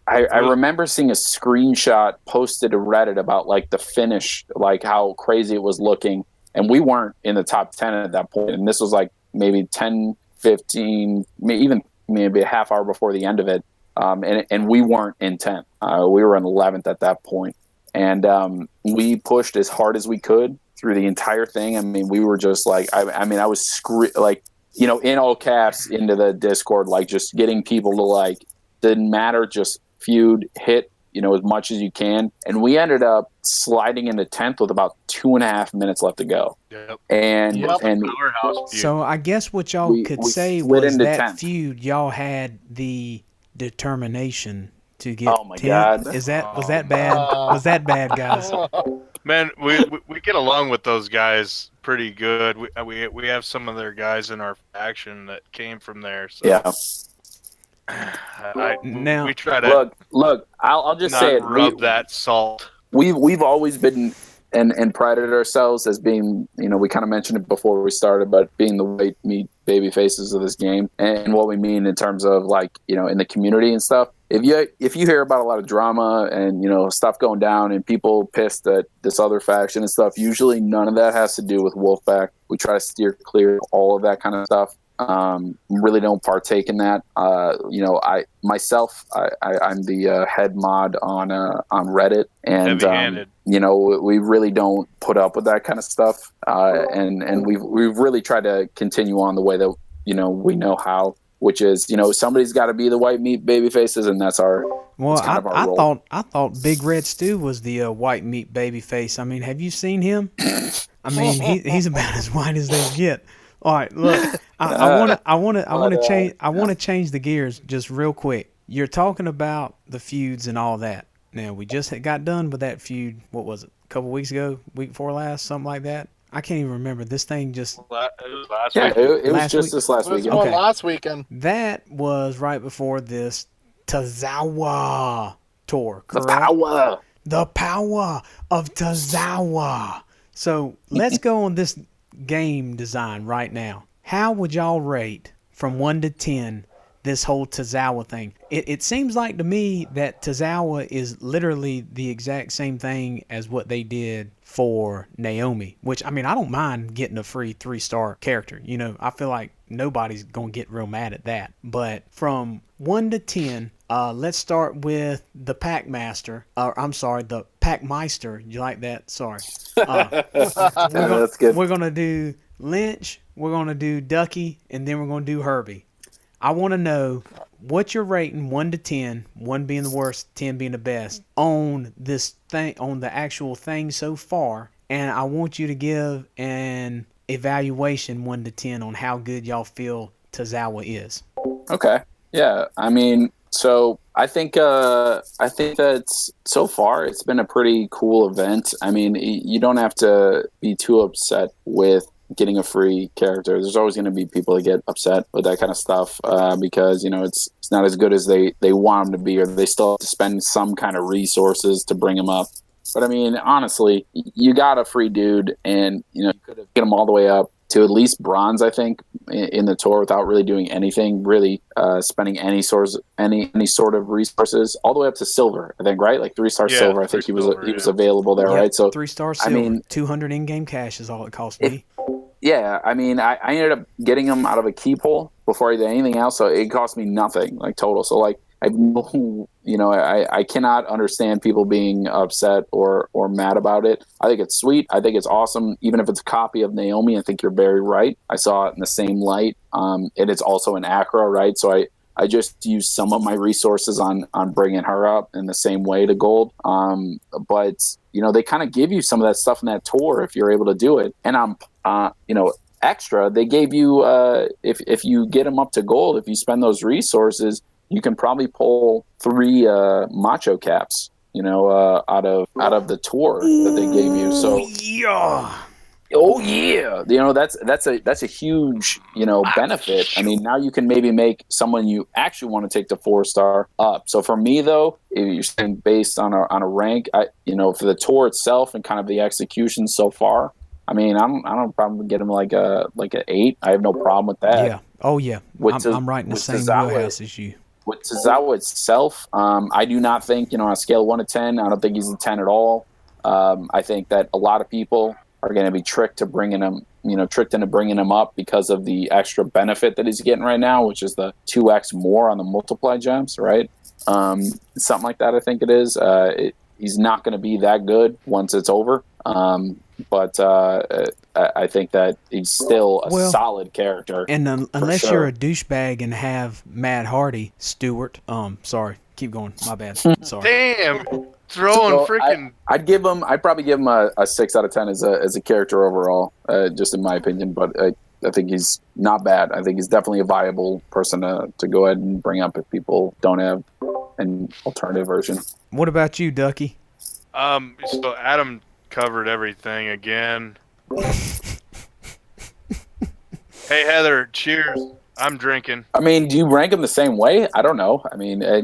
I remember seeing a screenshot posted to Reddit about like the finish, like how crazy it was looking. And we weren't in the top 10 at that point. And this was like maybe 10, 15, even maybe a half hour before the end of it. And we weren't in 10th. We were in 11th at that point. And we pushed as hard as we could through the entire thing. I mean, we were just like, I was like, you know, in all caps into the Discord, like just getting people to like, didn't matter, just feud, hit, you know, as much as you can. And we ended up sliding into 10th with about 2.5 minutes left to go. Yep. And Powerhouse feud. So I guess what y'all could we say slid was into that 10th. feud, y'all had the determination to get. Oh my 10th. God. Was that bad? Was that bad, guys? Man, we get along with those guys pretty good. We have some of their guys in our faction that came from there. So yeah. Now, we try to Look. I'll just not say it. rub that salt. We've always been and prided ourselves as being, you know, we kind of mentioned it before we started, but being the white meat baby faces of this game, and what we mean in terms of like, you know, in the community and stuff. If you hear about a lot of drama and, you know, stuff going down and people pissed at this other faction and stuff, usually none of that has to do with Wolfpack. We try to steer clear of all of that kind of stuff. Really don't partake in that. You know, I'm the head mod on Reddit, and Heavy-handed. you know, we really don't put up with that kind of stuff. And we've really tried to continue on the way that, you know, we know how, which is, you know, somebody's got to be the white meat baby faces, and that's our. well, kind of our role. I thought Big Red Stew was the white meat baby face. I mean, have you seen him? I mean, he's about as white as they get. All right, look, I want to change the gears just real quick. You're talking about the feuds and all that. Now, we just got done with that feud. What was it? A couple weeks ago, week before last, something like that. I can't even remember. This thing just. It was last Yeah, week. it was Last just week? this last It was weekend. one Okay. last weekend. That was right before this Tozawa tour, The correct? power. The power of Tozawa. So let's go on this game design right now. How would y'all rate from 1 to 10 this whole Tozawa thing? It seems like to me that Tozawa is literally the exact same thing as what they did for Naomi, which, I mean, I don't mind getting a free 3-star character. You know, I feel like nobody's going to get real mad at that. But from 1 to 10, let's start with the Packmaster. I'm sorry, the Packmeister. You like that? Sorry. That's good. We're going to do Lynch, we're going to do Ducky, and then we're going to do Herbie. I want to know what you're rating 1 to 10, 1 being the worst, 10 being the best, on this thing, on the actual thing so far. And I want you to give an evaluation 1 to 10 on how good y'all feel Tozawa is. Okay. Yeah. I mean, so I think that so far it's been a pretty cool event. I mean, you don't have to be too upset with getting a free character. There's always going to be people that get upset with that kind of stuff because, you know, it's not as good as they want them to be, or they still have to spend some kind of resources to bring them up. But I mean, honestly, you got a free dude, and you know, you could have get him all the way up to at least bronze, I think, in the tour without really doing anything, really spending any sort of resources, all the way up to silver, I think, right? Like 3-star Yeah, silver. I think he was available there, Yep, right? So 3-star I silver. mean, 200 in-game cash is all it cost me. yeah, I mean, I ended up getting him out of a keep hole before I did anything else, so it cost me nothing, like total. So like, I cannot understand people being upset or mad about it. I think it's sweet. I think it's awesome. Even if it's a copy of Naomi, I think you're very right. I saw it in the same light. And it's also an acro, right? So I just used some of my resources on bringing her up in the same way to gold. But they kind of give you some of that stuff in that tour if you're able to do it. And extra, they gave you if you get them up to gold, if you spend those resources, you can probably pull 3 macho caps, out of the tour that they gave you. So yeah. Oh yeah, that's a huge benefit. I mean, now you can maybe make someone you actually want to take to 4-star up. So for me though, if you're saying based on a rank, for the tour itself and kind of the execution so far, I mean, I don't have a problem with getting like a 8. I have no problem with that. Yeah. Oh yeah. I'm right in the same wheelhouse as you. With Tozawa itself, I do not think on a scale of 1 to 10, I don't think he's a 10 at all. I think that a lot of people are going to be tricked into bringing him up because of the extra benefit that he's getting right now, which is the 2x more on the multiply gems, right? Something like that, I think it is. He's not going to be that good once it's over. But I think that he's still a solid character. And unless you're a douchebag and have Matt Hardy, Stewart. Sorry, keep going. My bad. Sorry. Damn. Throwing freaking. I'd probably give him a 6 out of 10 as a character overall, just in my opinion. But I think he's not bad. I think he's definitely a viable person to go ahead and bring up if people don't have an alternative version. What about you, Ducky? So Adam covered everything again. Hey Heather, cheers. I'm drinking. I mean, do you rank him the same way? I don't know. I mean, I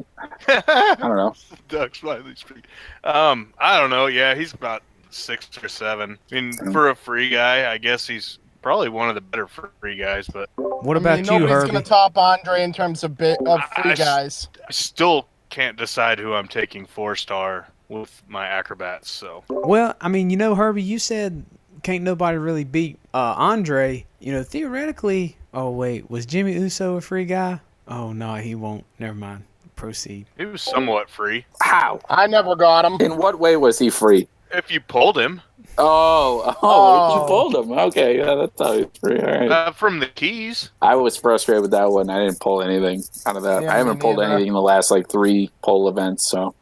don't know. Doug Smiley speak. I don't know. Yeah, he's about 6 or 7. I mean, for a free guy, I guess he's probably one of the better free guys. But what about you, nobody's Herbie? Going to top Andre in terms of free guys. I still can't decide who I'm taking 4-star with my acrobats. So. Well, I mean, Herbie, you said can't nobody really beat Andre. Theoretically. Oh wait, was Jimmy Uso a free guy? Oh no, he won't. Never mind. Proceed. He was somewhat free. How? I never got him. In what way was he free? If you pulled him. Oh, you pulled him. Okay, yeah, that's how he's free. All right. From the keys. I was frustrated with that one. I didn't pull anything out of that. Yeah, I haven't pulled anything in the last 3 poll events. So.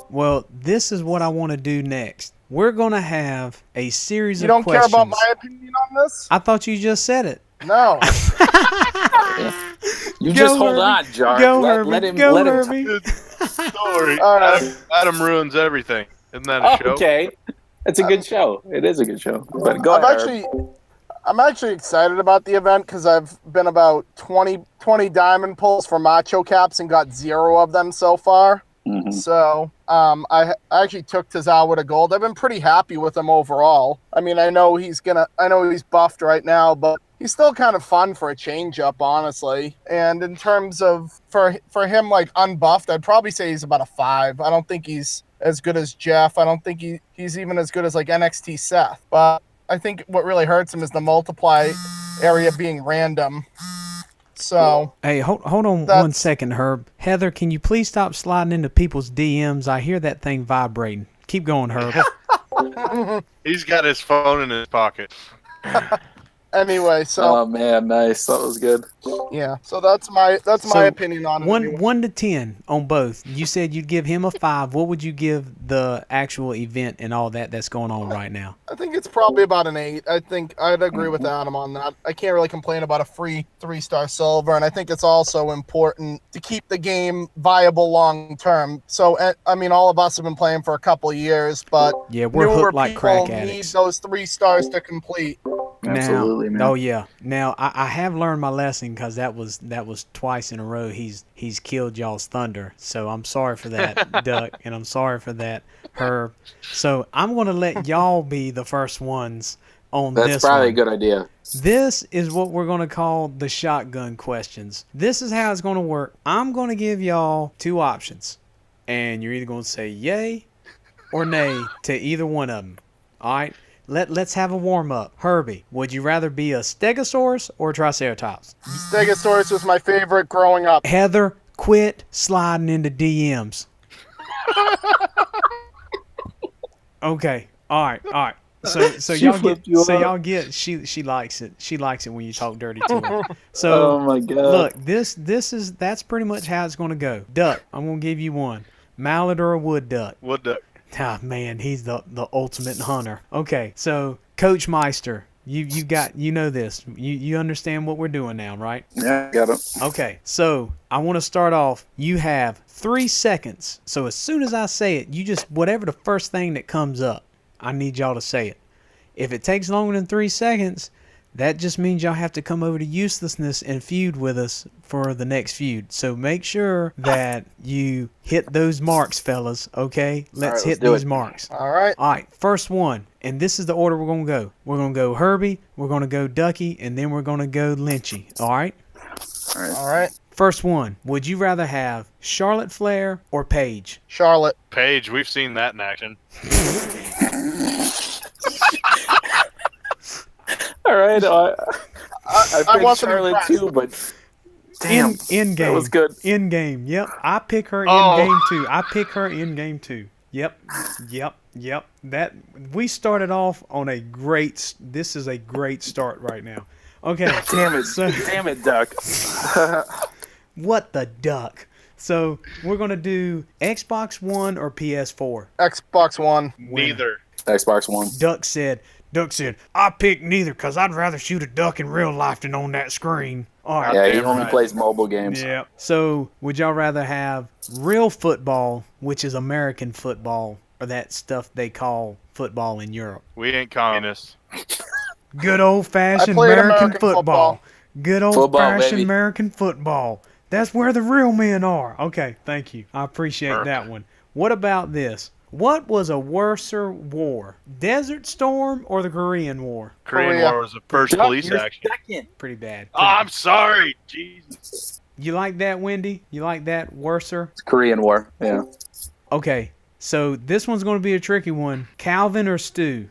Well, this is what I want to do next. We're gonna have a series of questions. You don't care about my opinion on this? I thought you just said it. No. You just hold on, Jar. Let him Story. Adam ruins everything. Isn't that a show? Okay. It's a good show. It is a good show. But go ahead. I'm actually excited about the event because I've been about 20 diamond pulls for macho caps and got 0 of them so far. Mm-hmm. So I actually took Tozawa to gold. I've been pretty happy with him overall. I mean, I know he's buffed right now, but he's still kind of fun for a change up, honestly. And in terms of for him unbuffed, I'd probably say he's about a 5. I don't think he's as good as Jeff. I don't think he's even as good as NXT Seth. But I think what really hurts him is the multiply area being random. So hey, hold on 1 second, Herb. Heather, can you please stop sliding into people's DMs? I hear that thing vibrating. Keep going, Herb. He's got his phone in his pocket. Anyway, so oh man, nice. That was good. Yeah, so that's my opinion on it. 1 to 10 on both. You said you'd give him a 5. What would you give the actual event and all that's going on right now? I think it's probably about an 8. I think I'd agree with Adam on that. I can't really complain about a free 3-star silver, and I think it's also important to keep the game viable long term. So I mean, all of us have been playing for a couple of years, but yeah, we're hooked like crack addicts. Need those 3 stars to complete. Absolutely, man. Oh yeah. Now I have learned my lesson because that was twice in a row he's killed y'all's thunder. So I'm sorry for that, Duck, and I'm sorry for that, Herb. So I'm gonna let y'all be the first ones on That's this probably one. a good idea. This is what we're going to call the shotgun questions. This is how it's going to work. I'm going to give y'all two options, and you're either going to say yay or nay to either one of them. All right? Let's have a warm-up. Herbie, would you rather be a Stegosaurus or a Triceratops? Stegosaurus was my favorite growing up. Heather, quit sliding into DMs. Okay. All right. So She y'all flipped get you so off. y'all get she likes it. She likes it when you talk dirty to her. So Oh my god. look, that's pretty much how it's gonna go. Duck, I'm gonna give you one. Mallard or a wood duck? Wood duck. Ah man, he's the ultimate hunter. Okay, so Coach Meister, you got this. You understand what we're doing now, right? Yeah, got it. Okay, so I want to start off. You have 3 seconds. So as soon as I say it, you just whatever the first thing that comes up, I need y'all to say it. If it takes longer than 3 seconds, that just means y'all have to come over to Uselessness and feud with us for the next feud. So make sure that you hit those marks, fellas, okay? Let's hit do these it. marks. All right. All right, first one, and this is the order we're going to go. We're going to go Herbie, we're going to go Ducky, and then we're going to go Lynchy, all right? All right. First one, would you rather have Charlotte Flair or Paige? Charlotte. Paige, we've seen that in action. All right. I picked wasn't Charlotte impressed. too, but damn, In game. that was good. In game. Yep. I pick her in Oh. game too. I pick her in game too. Yep. That we started off on a great. This is a great start right now. Okay. Damn it, So damn it, Duck. what the duck? So we're gonna do Xbox One or PS4. Xbox One. Winner. Neither. Xbox One. Duck said, I pick neither because I'd rather shoot a duck in real life than on that screen. All right. Yeah, he Damn only right. plays mobile games. Yeah. So, would y'all rather have real football, which is American football, or that stuff they call football in Europe? We ain't communists. Good old-fashioned I played American American football. football. Good Football, old-fashioned baby. American football. That's where the real men are. Okay, thank you. I appreciate Perfect. that one. What about this? What was a worser war? Desert Storm or the Korean War? Korean Korea. War was the first Duck, police you're action. second. Pretty bad. Oh, I'm sorry. Jesus. You like that, Wendy? You like that worser? It's Korean War. Yeah. Okay, so this one's going to be a tricky one. Calvin or Stu?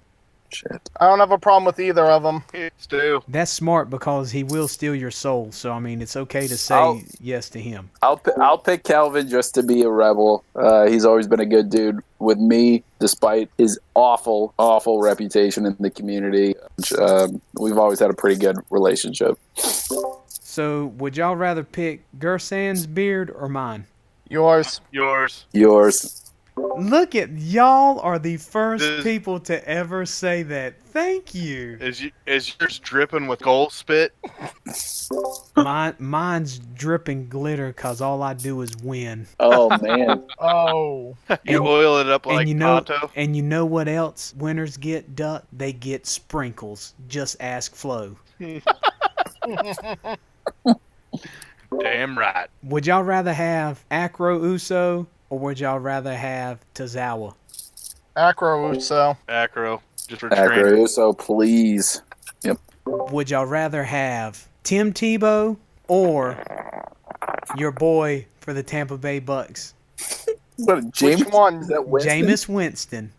Shit. I don't have a problem with either of them. Stu. That's smart because he will steal your soul. So, I mean, it's okay to say I'll- yes to him. I'll pick Calvin just to be a rebel. He's always been a good dude with me, despite his awful reputation in the community. We've always had a pretty good relationship. So, would y'all rather pick Gersan's beard or mine? Yours. Yours. Yours. Look at y'all are the first This- people to ever say that. Thank you. Is yours dripping with gold spit? Mine's dripping glitter because all I do is win. Oh man. Oh. You And- oil it up like and you know, Tonto? and you know what else winners get, Duck? They get sprinkles. Just ask Flo. Damn right. Would y'all rather have Acro Uso or would y'all rather have Tozawa? Acro Uso. Acro. Just for training. Acro, so please. Would y'all rather have Tim Tebow or your boy for the Tampa Bay Bucks, What, James? Which one? Is that Winston? Jameis Winston?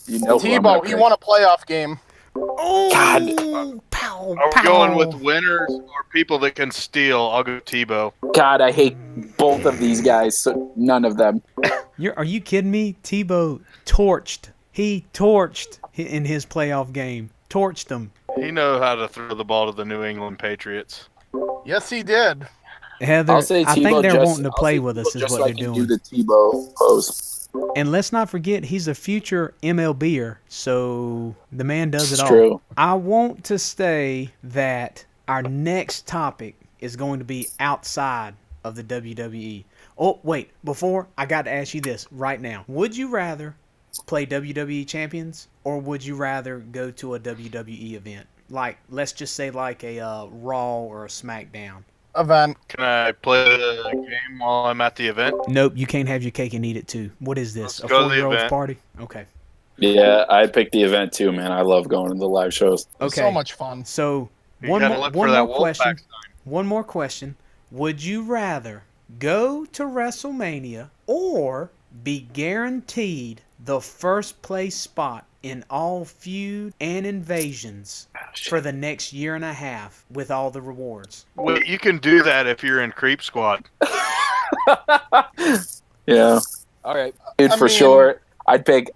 You know who I'm gonna Tebow. He pick. won a playoff game. Oh, God. pow, Are we pow. going with winners or people that can steal? I'll go Tebow. God, I hate both of these guys. So none of them. Are you kidding me? Tebow torched. He torched in his playoff game. Torched them. He knows how to throw the ball to the New England Patriots. Yes, he did. Heather, I'll say I Tebow think they're just, wanting to I'll play say with us Tebow is just what so I they're can doing. do the Tebow pose. And let's not forget, he's a future MLBer, so the man does it It's all. true. I want to say that our next topic is going to be outside of the WWE. Oh, wait, before, I got to ask you this right now. Would you rather play WWE Champions or would you rather go to a WWE event? like let's just say like a Raw or a SmackDown. Event. Can I play the game while I'm at the event? Nope, you can't have your cake and eat it too. What is this? Let's A go to the 4-year-old's event. party? Okay. Yeah, I picked the event too, man. I love going to the live shows. Okay. So much fun. So You one gotta more look for that question. Wolfpack sign. One more question. Would you rather go to WrestleMania or be guaranteed the first place spot in all feud and invasions for the next year and a half with all the rewards? Wait, you can do that if you're in Creep Squad. Yeah, All right. dude, I for mean- sure. I'd pick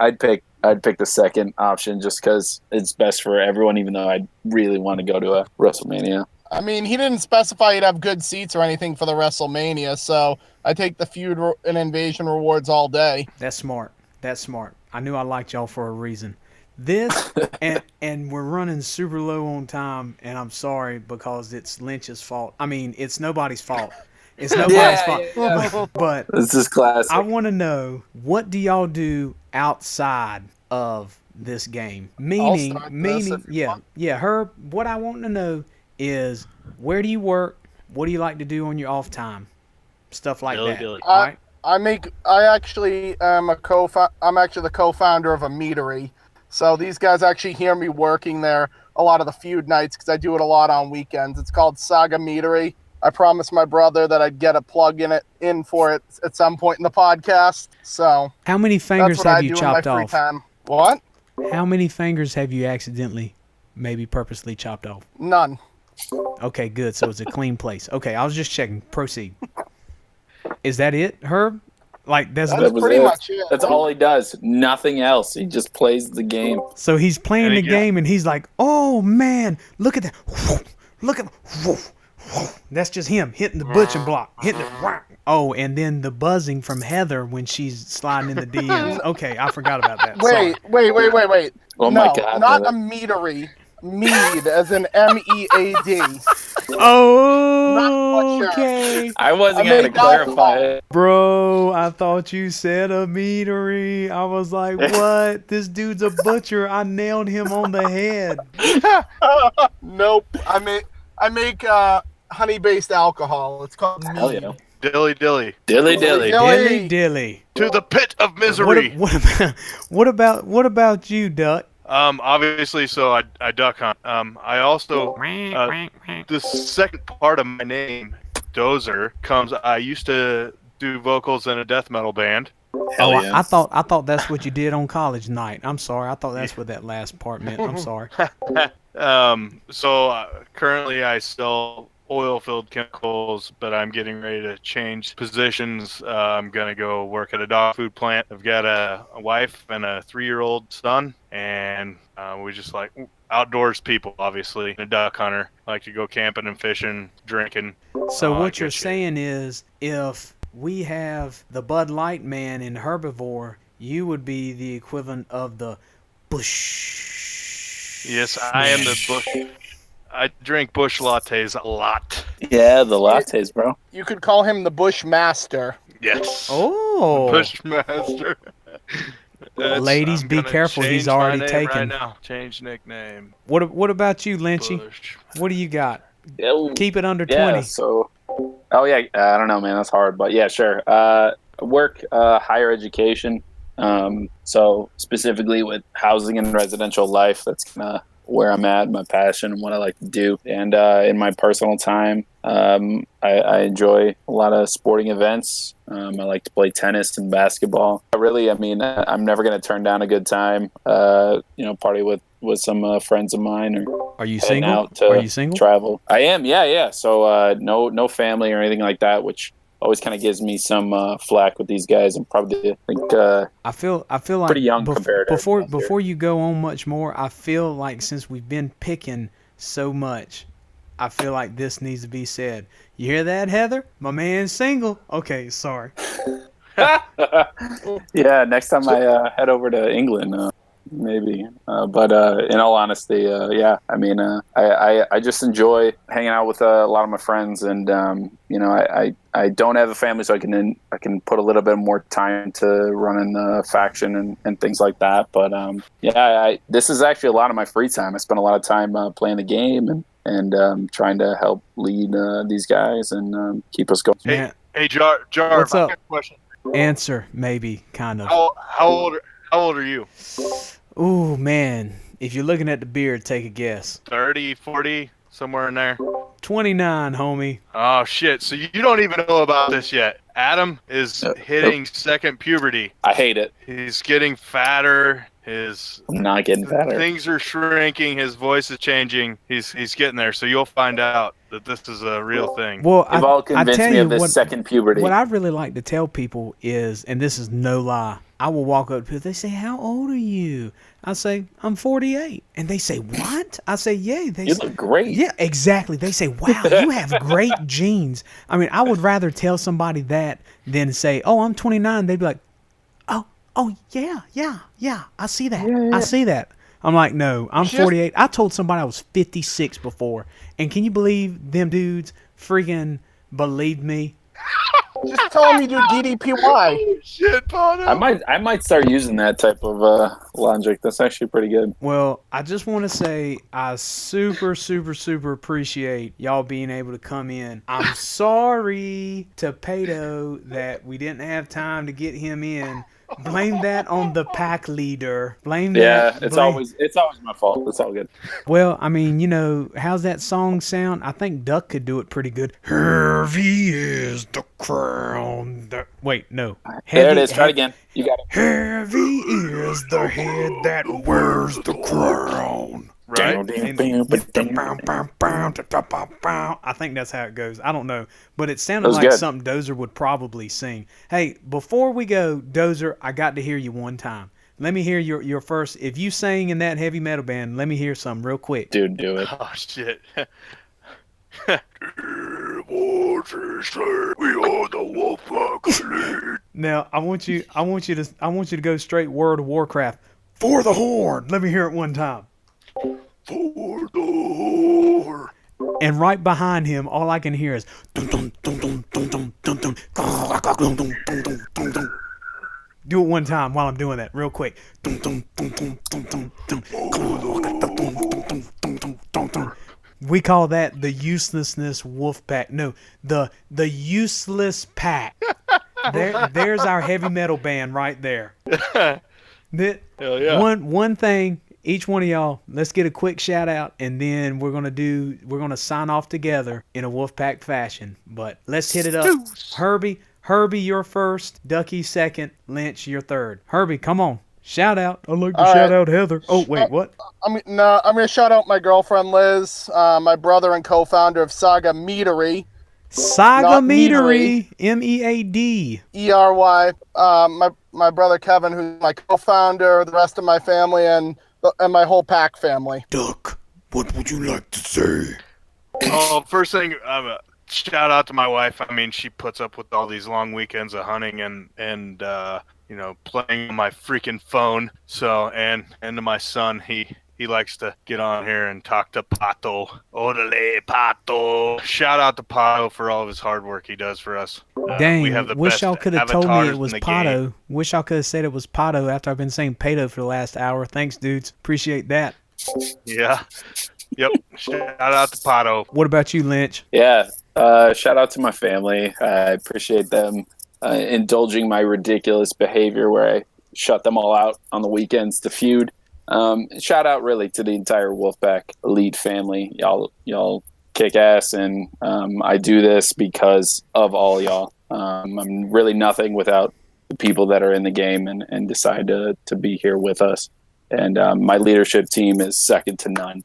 the second option just because it's best for everyone. Even though I really want to go to a WrestleMania. I mean, he didn't specify he'd have good seats or anything for the WrestleMania, so I take the feud and invasion rewards all day. That's smart. That's smart. I knew I liked y'all for a reason. This and we're running super low on time, and I'm sorry because it's Lynch's fault. I mean, it's nobody's fault. It's nobody's fault. But This is classic. I want to know, what do y'all do outside of this game? Meaning, start this if you want. Herb, what I want to know is, where do you work? What do you like to do on your off time? Stuff like Dilly that. dilly. All right. I actually am I'm actually the co-founder of a meadery. So these guys actually hear me working there a lot of the feud nights because I do it a lot on weekends. It's called Saga Meadery. I promised my brother that I'd get a plug in for it at some point in the podcast. So How many that's fingers what I have do you in my chopped free off? time. What? How many fingers have you accidentally, maybe purposely chopped off? None. Okay, good. So it's a clean place. Okay, I was just checking. Proceed. Is that it, Herb? Like That's That was pretty it. much it. That's all he does. Nothing else. He just plays the game. so he's playing And the he game and he's like, "Oh man, look at that! Look at that's just him hitting the butcher block, hitting it. Oh, and then the buzzing from Heather when she's sliding in the DMs. Okay, I forgot about that. Sorry. Wait. Oh no, my God, not Heather. a meadery. Mead, as in MEAD. Oh, Not okay. I wasn't I going to made that clarify call. it. Bro, I thought you said a meadery. I was like, what? This dude's a butcher. I nailed him on the head. Nope. I make honey-based alcohol. It's called mead. Hell yeah. Dilly dilly. Dilly dilly. Dilly dilly. To the pit of misery. What about you, Duck? Obviously, so I duck hunt. I also the second part of my name, Dozer, comes. I used to do vocals in a death metal band. Hell Oh, yeah. I thought that's what you did on college night. I'm sorry. I thought that's what that last part meant. I'm sorry. So currently I sell oil-filled chemicals, but I'm getting ready to change positions. I'm gonna go work at a dog food plant. I've got a wife and a 3-year-old son, and we just like outdoors people, obviously. A duck hunter, like to go camping and fishing, drinking. So what good you're shit. saying is, if we have the Bud Light man in Herbivore, you would be the equivalent of the Bush. Yes, I am the bush. I drink bush lattes a lot. Yeah, the lattes, bro. You could call him the Bushmaster. Yes. Oh. Bushmaster. Ladies, I'm be gonna careful, he's change my already name taken. Right now. Change nickname. What about you, Lynchy? Bush. What do you got? Yeah, Keep it under yeah, 20. so... Oh, yeah, I don't know, man. That's hard. But, yeah, sure. Work, higher education. So, specifically with housing and residential life, that's kind of where I'm at, my passion, and what I like to do. And in my personal time, I enjoy a lot of sporting events. I like to play tennis and basketball. Really, I mean, I'm never going to turn down a good time, party with some friends of mine or Are you heading single? out to Are you single? travel. I am, yeah. So no family or anything like that, which always kind of gives me some flack with these guys. I'm probably, I think, I feel like pretty young compared to everyone else here. before you go on much more, I feel like since we've been picking so much, I feel like this needs to be said. You hear that, Heather? My man's single. Okay, sorry. yeah, next time I head over to England, maybe. But in all honesty, yeah. I mean, I just enjoy hanging out with a lot of my friends, and I don't have a family, so I can put a little bit more time to running the faction and things like that. But yeah, this is actually a lot of my free time. I spend a lot of time playing the game and trying to help lead these guys and keep us going. Hey, Jar, What's I up? got a question. Answer, maybe, kind of. How old are you? Ooh, man. If you're looking at the beard, take a guess. 30, 40, somewhere in there. 29, homie. Oh shit! So you don't even know about this yet. Adam is hitting second puberty. I hate it. He's getting fatter. I'm not getting fatter. Things are shrinking. His voice is changing. He's getting there. So you'll find out that this is a real thing. Well, You've all convinced me of this second puberty. What I really like to tell people is, and this is no lie, I will walk up to people. They say, "How old are you?" I say, "I'm 48," and they say, "What?" I say, "Yeah." You look great. Yeah, exactly. They say, "Wow, you have great genes." I mean, I would rather tell somebody that than say, "Oh, I'm 29." They'd be like, "Oh, yeah. I see that. Yeah. I see that." I'm like, "No, I'm 48." I told somebody I was 56 before, and can you believe them dudes freaking believed me? Just tell them you do DDPY. Shit, Pono. I might start using that type of logic. That's actually pretty good. Well, I just want to say I super appreciate y'all being able to come in. I'm sorry to Pato that we didn't have time to get him in. Blame that on the pack leader. Yeah, it's always my fault. It's all good. Well, I mean, how's that song sound? I think Duck could do it pretty good. Heavy is the crown. Wait, no. There it is. Try it again. You got it. Heavy is the head that wears the crown. Right? I think that's how it goes. I don't know. But it sounded like good. something Dozer would probably sing. Hey, before we go, Dozer, I got to hear you one time. Let me hear your first. If you sang in that heavy metal band, let me hear something real quick. Dude, do it. Oh shit. We are the Wolfpack Clan. Now, I want you to go straight World of Warcraft. For the horn. Let me hear it one time. For the horn. And right behind him, all I can hear is dum dum dum dum dum dum dum dum dum dum dum dum. Do it one time while I'm doing that, real quick. Dum dum dum dum dum dum dum. We call that the Uselessness Wolfpack. No, the Useless Pack. There's our heavy metal band right there. Hell yeah. One thing. Each one of y'all, let's get a quick shout out, and then we're gonna sign off together in a Wolfpack fashion. But let's hit it up. Herbie, you're first. Ducky second. Lynch, you're third. Herbie, come on, shout out. I'd like to shout out Heather. Oh wait, what? I'm gonna shout out my girlfriend Liz, my brother and co-founder of Saga Meadery. Saga Not Meadery, MEAD. ERY. My brother Kevin, who's my co-founder, the rest of my family, and my whole pack family. Duck, what would you like to say? Oh, first thing, shout out to my wife. I mean, she puts up with all these long weekends of hunting and playing on my freaking phone. So, and to my son, he likes to get on here and talk to Pato. Orale, Pato. Shout out to Pato for all of his hard work he does for us. Dang, we have the wish best y'all could have told me avatars it was in the Pato. game. Wish y'all could have said it was Pato after I've been saying Pato for the last hour. Thanks, dudes. Appreciate that. Yeah. Yep. Shout out to Pato. What about you, Lynch? Yeah. Shout out to my family. I appreciate them indulging my ridiculous behavior where I shut them all out on the weekends to feud. Shout out really to the entire Wolfpack Elite family. Y'all kick ass, and I do this because of all y'all. I'm really nothing without the people that are in the game and decide to be here with us. And my leadership team is second to none.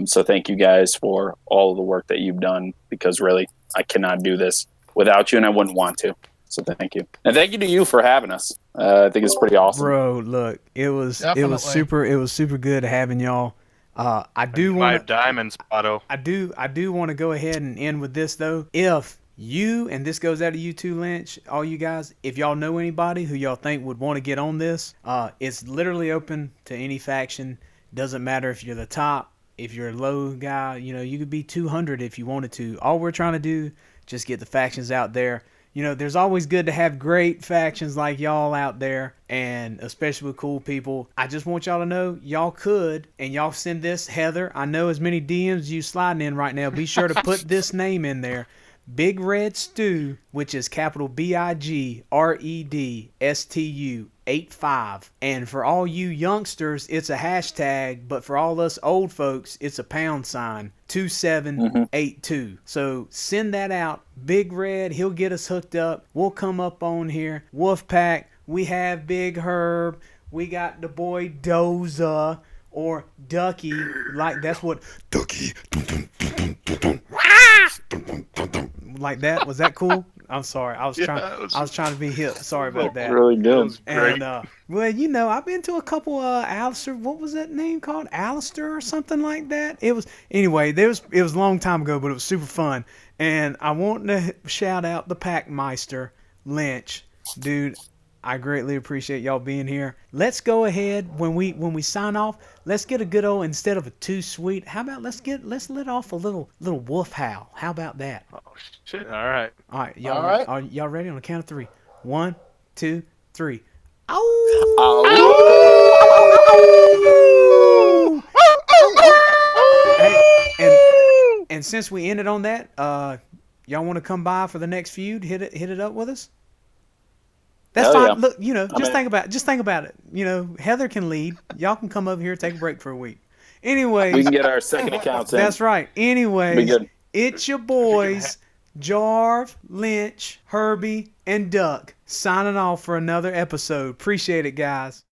So thank you guys for all of the work that you've done, because really I cannot do this without you, and I wouldn't want to. So thank you. And thank you to you for having us. I think it's pretty awesome. Bro, look, it was super good having y'all. I do My want diamonds, Pato. I do want to go ahead and end with this though. If You, and this goes out to you too, Lynch, all you guys, if y'all know anybody who y'all think would want to get on this, it's literally open to any faction. Doesn't matter if you're the top, if you're a low guy, you could be 200 if you wanted to. All we're trying to do, just get the factions out there. There's always good to have great factions like y'all out there, and especially with cool people. I just want y'all to know y'all could, and y'all send this, Heather. I know as many DMs you sliding in right now. Be sure to put this name in there. Big Red Stew, which is capital BIGREDSTU 85. And for all you youngsters, it's a hashtag, but for all us old folks, it's a £, 2782. So send that out. Big Red, he'll get us hooked up. We'll come up on here. Wolfpack, we have Big Herb. We got the boy Doza or Ducky. Like that's what Ducky. like that. Was that cool? I'm sorry. I was Yeah, trying to be hip. Sorry about that. Really good. Great. And well, I've been to a couple Alistair, what was that name called? Alistair or something like that? It was it was a long time ago, but it was super fun. And I want to shout out the Packmeister, Lynch. Dude, I greatly appreciate y'all being here. Let's go ahead when we sign off. Let's get a good old, instead of a too sweet. How about let's let off a little wolf howl. How about that? Oh shit! All right. All right, y'all. All right. Are y'all ready on the count of 3? 1, 2, 3. Ow! Hey, and since we ended on that, y'all want to come by for the next feud? Hit it up with us. That's Hell fine. yeah. Look, I'm in. just think about it. Heather can lead. Y'all can come over here, take a break for a week. Anyways, We can get our second accounts in. that's right. Be Anyways, good. it's your boys, Jarv, Lynch, Herbie, and Duck, signing off for another episode. Appreciate it, guys.